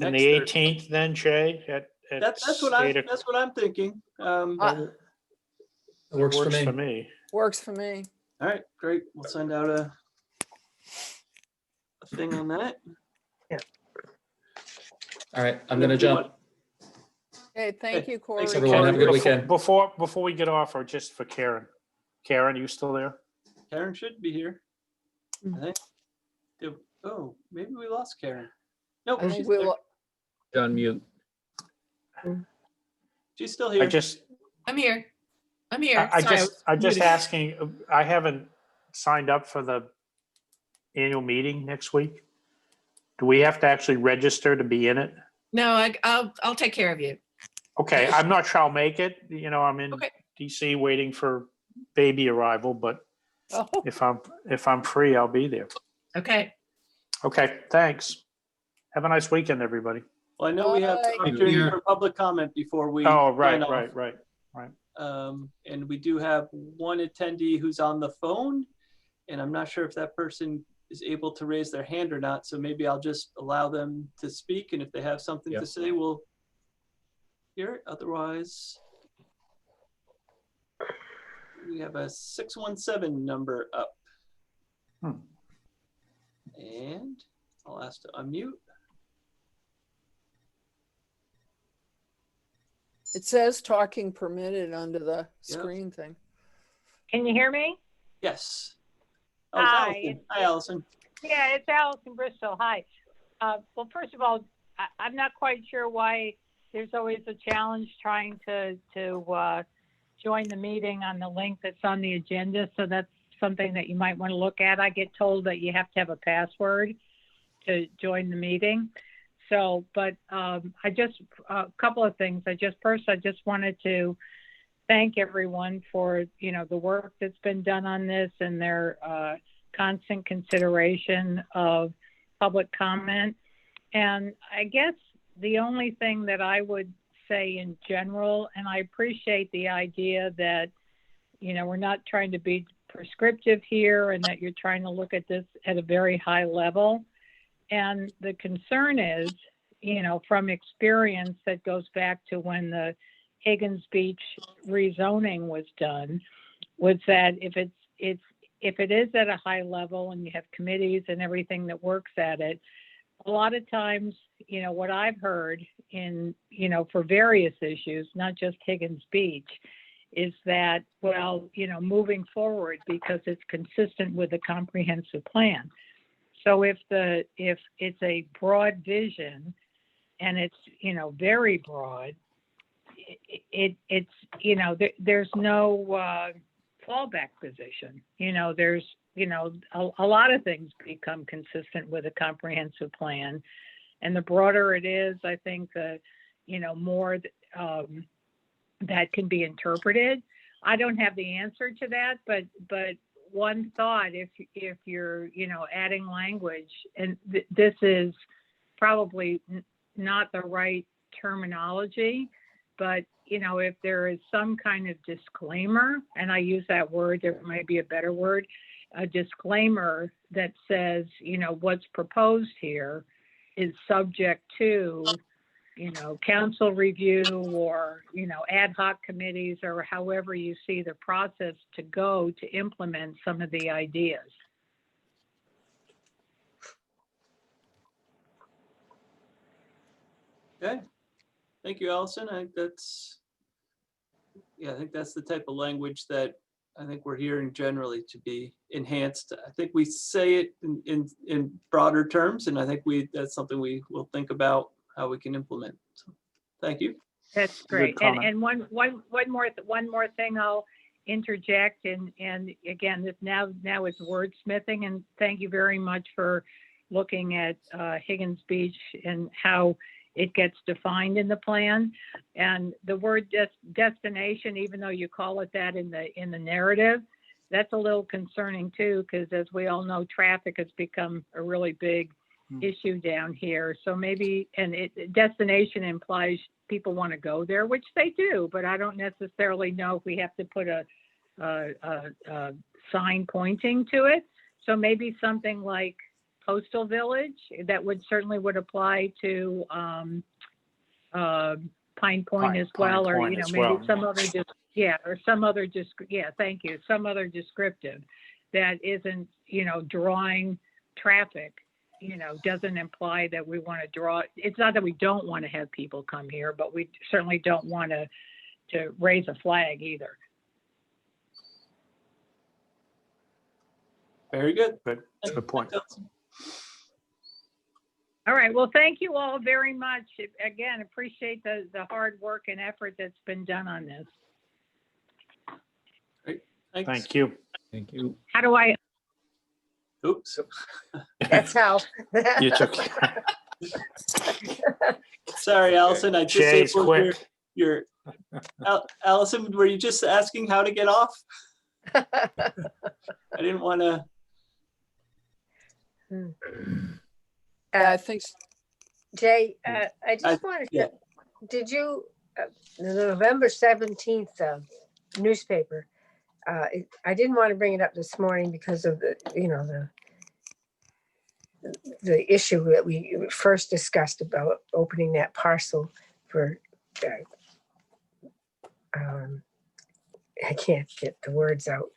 And Next the Thursday. 18th then, Jay, at That's what 8 that's what I'm thinking. It works for me. Works for me. All right, great. We'll send out a thing on that. All right, I'm gonna jump. Okay, thank you, Corey. thanks, everyone. Have a good Before- weekend. Before we get off, or just for Karen. Karen, are you still there? Karen should be here. I think. Oh, maybe we lost Karen. No, I think she's, we'll, On mute. she's still here. I'm here. I'm here. I'm Sorry, I just was muted. asking, I haven't signed up for the annual meeting next week. Do we have to actually register to be in it? No, I'll take care of you. Okay, I'm not sure I'll make it. I'm in Okay. DC waiting for baby arrival, but oh, if I'm free, I'll be there. Okay. Okay, thanks. Have a nice weekend, everybody. Well, I know we have Bye. opportunity Here. for public comment before we. Oh, right, sign off. right. And we do have one attendee who's on the phone, and I'm not sure if that person is able to raise their hand or not. So maybe I'll just allow them to speak, and if they have something to Yep. say, we'll hear it. Otherwise, we have a 617 number up. And I'll ask to unmute. it says talking permitted under the Yep. screen thing. Can you hear me? Yes. Oh, Hi, Allison. it's- Hi, Allison. Yeah, it's Allison Bristol. Hi. Well, first of all, I'm not quite sure why there's always a challenge trying to join the meeting on the link that's on the agenda. So that's something that you might want to look at. I get told that you have to have a password to join the meeting. So, but a couple of things. I just wanted to thank everyone for, the work that's been done on this and their constant consideration of public comment. And I guess the only thing that I would say in general, and I appreciate the idea that, we're not trying to be prescriptive here and that you're trying to look at this at a very high level. And the concern is, from experience that goes back to when the Higgins Beach rezoning was done, was that if it is at a high level and you have committees and everything that works at it, a lot of times, what I've heard in, for various issues, not just Higgins Beach, is that, well, moving forward because it's consistent with the comprehensive plan. So if it's a broad vision and it's, very broad, there's no fallback position. There's, a lot of things become consistent with a comprehensive plan. And the broader it is, I think more that can be interpreted. I don't have the answer to that, but one thought, if you're, adding language, and this is probably not the right terminology, but, if there is some kind of disclaimer, and I use that word, there might be a better word, a disclaimer that says, what's proposed here is subject to, council review or, ad hoc committees or however you see the process to go to implement some of the ideas. Okay. Thank you, Allison. I think that's the type of language that I think we're hearing generally to be enhanced. I think we say it in broader terms, and I think that's something we will think about how we can implement. So, thank you. That's great. And one more thing I'll interject, and again, this now it's wordsmithing, and thank you very much for looking at Higgins Beach and how it gets defined in the plan. And the word destination, even though you call it that in the narrative, that's a little concerning too, because as we all know, traffic has become a really big issue down here. So maybe, destination implies people want to go there, which they do, but I don't necessarily know if we have to put a sign pointing to it. So maybe something like Coastal Village, that certainly would apply to Pine Point as well, or maybe some other some other descriptive that isn't drawing traffic. Doesn't imply that we want to draw. It's not that we don't want to have people come here, but we certainly don't want to raise a flag either. Very good. Good. That's a good point. All right. Well, thank you all very much. Again, appreciate the hard work and effort that's been done on this. Great. Thanks. Thank you. Thank you. How do I? Oops. That's how. You took Sorry, Allison. I Jay's disabled quick. your Allison, were you just asking how to get off? I didn't want to. I think so. Jay, I just wanted to, yeah. did you, the November 17th newspaper, I didn't want to bring it up this morning because of the issue that we first discussed about opening that parcel for, I can't get the words out.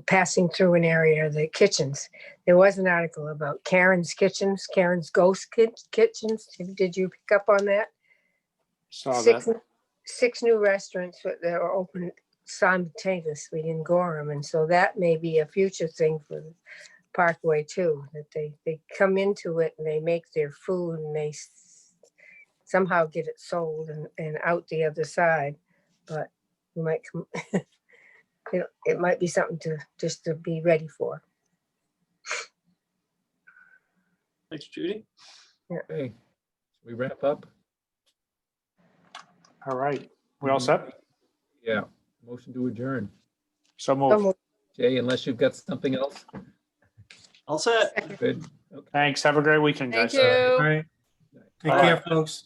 Passing through an area, the kitchens. There was an article about Karen's kitchens, Karen's ghost kitchens. Did you pick up on that? Saw that. 6 new restaurants that are open simultaneously in Gorham. And so that may be a future thing for the Parkway too, that they come into it and they make their food and they somehow get it sold and out the other side. But we might come, it might be something to just to be ready for. Thanks, Judy. Okay, we wrap up? All right. We all set? Yeah, motion to adjourn. So moved. Jay, unless you've got something else? All set. Good. Okay. Thanks. Have a great weekend, Thank guys. you. All right. Take Bye. care, folks.